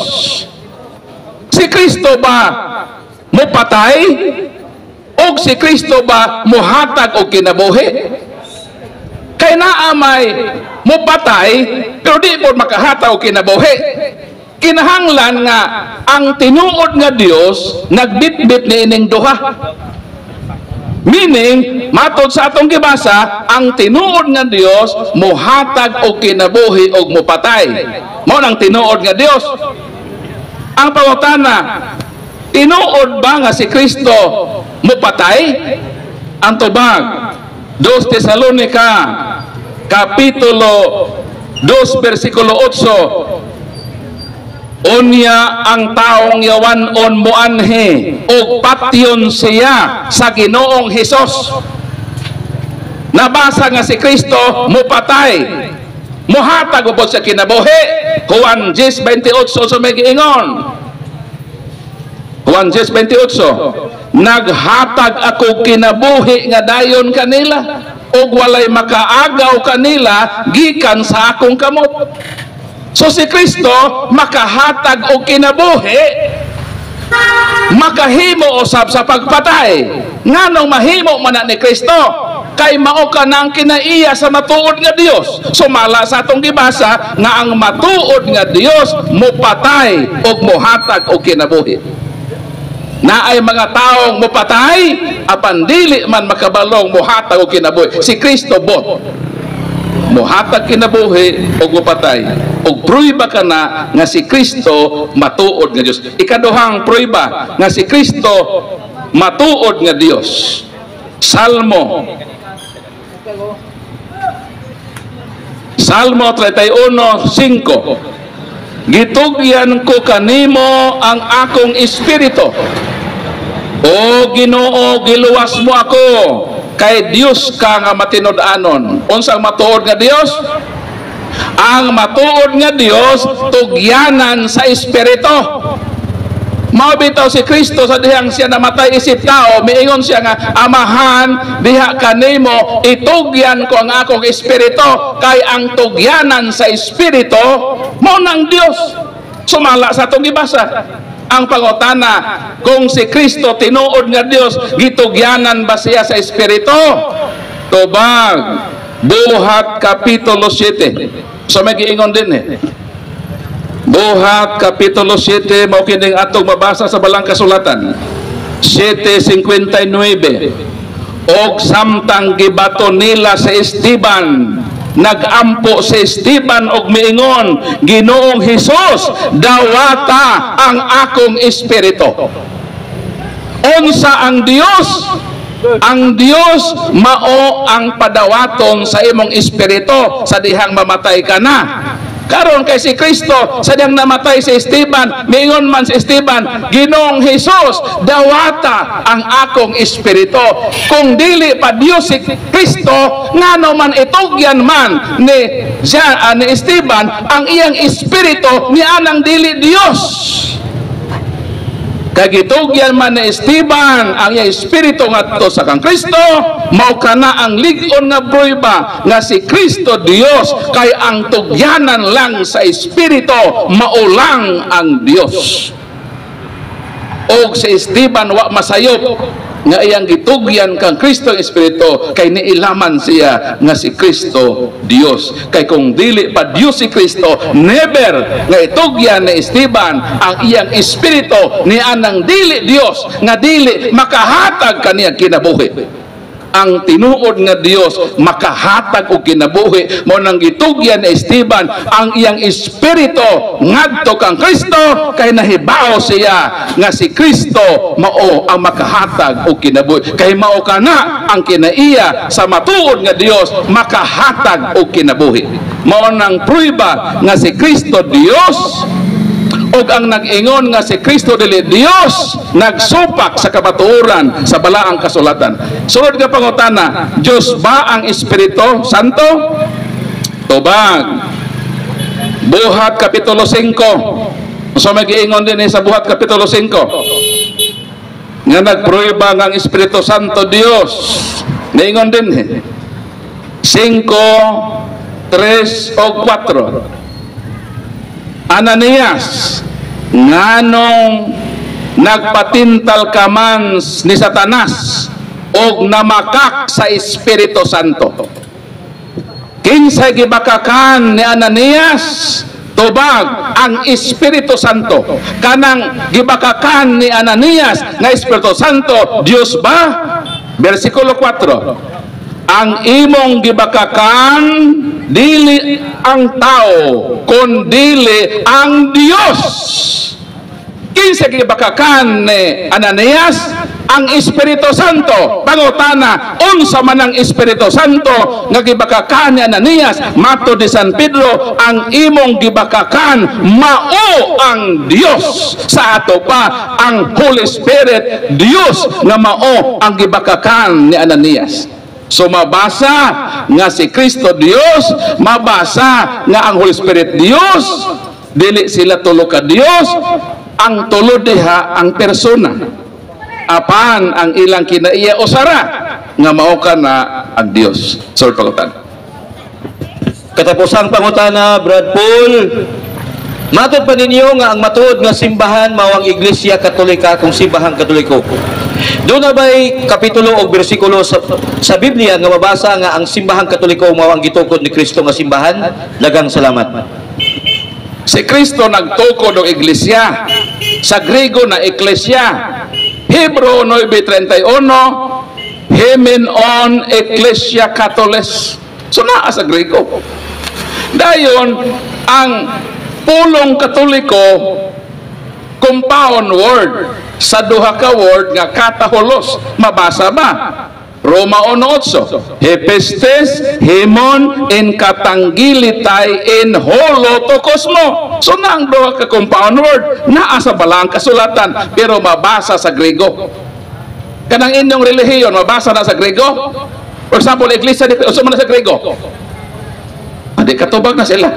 si Kristo ba mopatay og si Kristo ba mohatag og kinabuhi? Kay naa may mopatay pero di po makahatag og kinabuhi. Kinahanglan nga ang tinuod nga Dios nagbitbit ni ining duha. Meaning, matod sa atong gibasa, ang tinuod nga Dios mohatag og kinabuhi og mopatay. Mao nang tinuod nga Dios. Ang pangutana, tinuod ba nga si Kristo mopatay? Ang tubag 2 Tesalonica Kapitulo 2 versikulo 8. Unya ang taong yawanon moanhe o patyon siya sa Ginoong Hesus. Nabasa nga si Kristo mopatay, mohatag ubod sa kinabuhi. Juan 10:28 sa may giingon. Juan 10:28, naghatag ako kinabuhi nga dayon kanila ug walay makaagaw kanila gikan sa akong kamot. So si Kristo makahatag og kinabuhi, makahimo usab sa pagpatay. Nganong mahimo man ni Kristo? kay mao ka nang kinaiya sa matuod nga Dios. Sumala sa atong gibasa nga ang matuod nga Dios mopatay og mohatag og kinabuhi. Naay mga taong mopatay apan dili man makabalong mohatag og kinabuhi. Si Kristo bot mohatag kinabuhi og mopatay. Og pruiba ka na nga si Kristo matuod nga Dios. Ikaduhang pruiba nga si Kristo matuod nga Dios. Salmo 31:5. Gitugyan ko kanimo ang akong espiritu. O Ginoo, giluwas mo ako kay Dios ka nga matinud-anon. Unsang matuod nga Dios? Ang matuod nga Dios tugyanan sa espiritu. Mao bitaw si Kristo sa dihang siya namatay isip tao, miingon siya nga, Amahan, diha kanimo itugyan ko ang akong espiritu, kay ang tugyanan sa espiritu mao nang Dios. Sumala sa atong gibasa. Ang pangutana, kung si Kristo tinuod nga Dios, gitugyanan ba siya sa espiritu? Tubag, Buhat Kapitulo 7. So may giingon din Buhat Kapitulo 7, mao kining atong mabasa sa balang kasulatan. 7:59. Og samtang gibato nila sa Esteban, nagampo si Esteban og miingon, Ginoong Hesus, dawata ang akong espiritu. Unsa ang Dios? Ang Dios mao ang padawaton sa imong espiritu sa dihang mamatay ka na. Karon kay si Kristo sa diyang namatay si Esteban, miingon man si Esteban, Ginoong Hesus, dawata ang akong espiritu. Kung dili pa Dios si Kristo, ngano man itugyan man ni Esteban ang iyang espiritu, ni anang dili Dios. Kagitugyan man ni Esteban ang iyang espiritu ngadto sa kang Kristo, mao kana ang lig-on nga prueba nga si Kristo Dios, kay ang tugyanan lang sa espiritu mao lang ang Dios. Og si Esteban wa masayop nga iyang gitugyan kang Kristo ang espiritu, kay niilaman siya nga si Kristo Dios. Kay kung dili pa Dios si Kristo, never nga itugyan ni Esteban ang iyang espiritu, ni anang dili Dios nga dili makahatag kaniya kinabuhi. Ang tinuod nga Dios makahatag og kinabuhi, mo nang gitugyan ni Esteban ang iyang espiritu ngadto kang Kristo, kay nahibaw siya nga si Kristo mao ang makahatag og kinabuhi. Kay mao kana ang kinaiya sa matuod nga Dios, makahatag og kinabuhi. Mao nang prueba nga si Kristo Dios, og ang nag-ingon nga si Kristo dili Dios, nagsupak sa kamatuoran sa balaang kasulatan. Sunod nga pangutana, Dios ba ang Espiritu Santo? Tubag, Buhat Kapitulo 5. So mag-iingon din sa Buhat Kapitulo 5 nga nagprueba nga ang Espiritu Santo Dios. Naingon din 5:3 o 4. Ananias, nganong nagpatintal ka man ni Satanas og namakak sa Espiritu Santo? Kinsay gibakakan ni Ananias? Tubag, ang Espiritu Santo. Kanang gibakakan ni Ananias nga Espiritu Santo, Dios ba? Versikulo 4. Ang imong gibakakan dili ang tao, kundi ang Dios. Kinsa gibakakan ni Ananias? Ang Espiritu Santo. Pangutana, unsa man ang Espiritu Santo nga gibakakan ni Ananias? Mato di San Pedro, ang imong gibakakan mao ang Dios. Sa ato pa ang Holy Spirit, Dios nga mao ang gibakakan ni Ananias. So mabasa nga si Kristo Dios, mabasa nga ang Holy Spirit Dios, dili sila tulo ka Dios. Ang tulo diha ang persona, apan ang ilang kinaiya o sara nga mao kana ang Dios. So pagutan, Katapusang pangutana, Brad Paul, matod pa ninyo nga ang matuod nga simbahan mao ang Iglesia Katolika kung simbahang Katoliko. Doon na ba'y kapitulo o bersikulo sa Biblia nga mabasa nga ang simbahang Katoliko mao ang gitukod ni Kristo nga simbahan? Daghang salamat. Si Kristo nagtukod og iglesia. Sa Grego na eklesya. Hebro 9:31, Hemenon Ecclesia Catholes. So naa sa Grego. Dayon ang pulong Katoliko compound word sa duha ka word nga kataholos. Mabasa ba? Roma 1:8, Hepestes, Hemon, in katanggilitay, in holotokosmo. So na ang duha ka compound word, naa sa balang kasulatan, pero mabasa sa Grego. Kanang inyong relihiyon, mabasa na sa Grego? For example, Iglesia, usa man na sa Grego. Adi katubag na sila.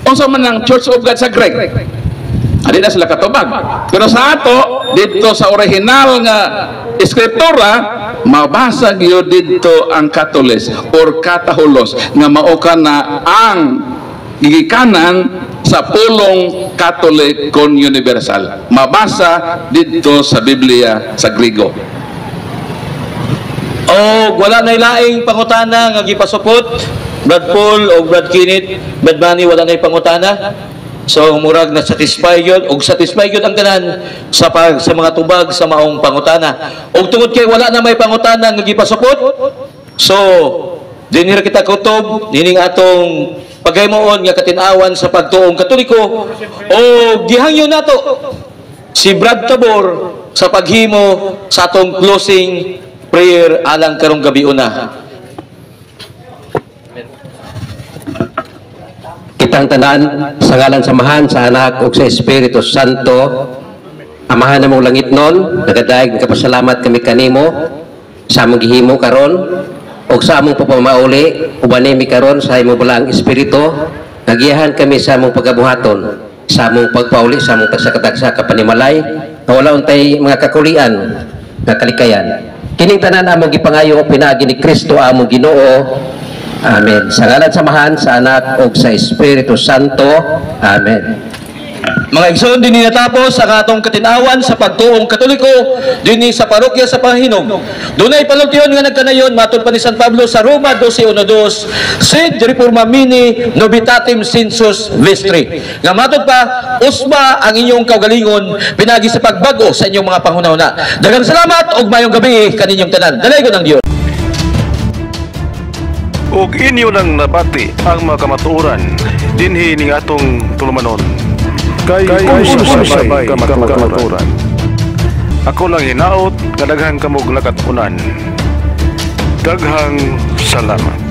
Usa man ang Church of God sa Greek. Adi na sila katubag. Pero sa ato, dito sa original nga eskriptura, mabasa gyud dito ang Katoles or Kataholos nga mao kana ang gigikanan sa pulong Katolikon Universal. Mabasa dito sa Biblia sa Grego. O wala na ilaing pangutana nga gipasupot, Brad Paul o Brad Kenneth, Brad Manny, wala na pangutana. So murag na satisfy yun og satisfy yun ang tanan sa mga tubag sa maong pangutana. Og tungod kay wala na may pangutana nga gipasupot, so dinhi kita kutob nining atong pagaymoon nga katinawan sa pagtuong Katoliko o gihangyo nato si Brad Tabor sa paghimo sa atong closing prayer alang karong gabi una. Kitang tanan sa ngalan samahan sa anak ug sa Espiritu Santo, amahan namong langit nun, nagadaig kapasalamat kami kanimo sa among gihimo karon ug sa among pagpamauli uban mi karon sa imong balaang espiritu, nagiyahan kami sa among pagabuhaton, sa among pagpauli, sa among pagsakadagsa kapanimalay, na wala untay mga kakulian nga kalikayan. Kining tanan among gipangayo o pinaagi ni Kristo among Ginoo. Amen. Sa ngalan samahan sa anak ug sa Espiritu Santo. Amen. Mga igsoon, dinhi natapos ang atong katinawan sa pagtuong Katoliko dinhi sa parokya sa Pahinog. Dunay panultiyon nga nagkanayon matud pa ni San Pablo sa Roma 12:1, sed reforma mini novitatem sensus vestri. Nga matud pa usba ang inyong kaugalingon pinagi sa pagbago sa inyong mga panghunahuna. Daghang salamat ug mayong gabi kaninyong tanan. Dalaygon ang Dios. Ug inyo nang nabati ang mga kamatuoran dinhi ning atong tulumanon. Kay sabay kamatuoran. Ako lang hinaot nga daghang kamog nakatunan. Daghang salamat.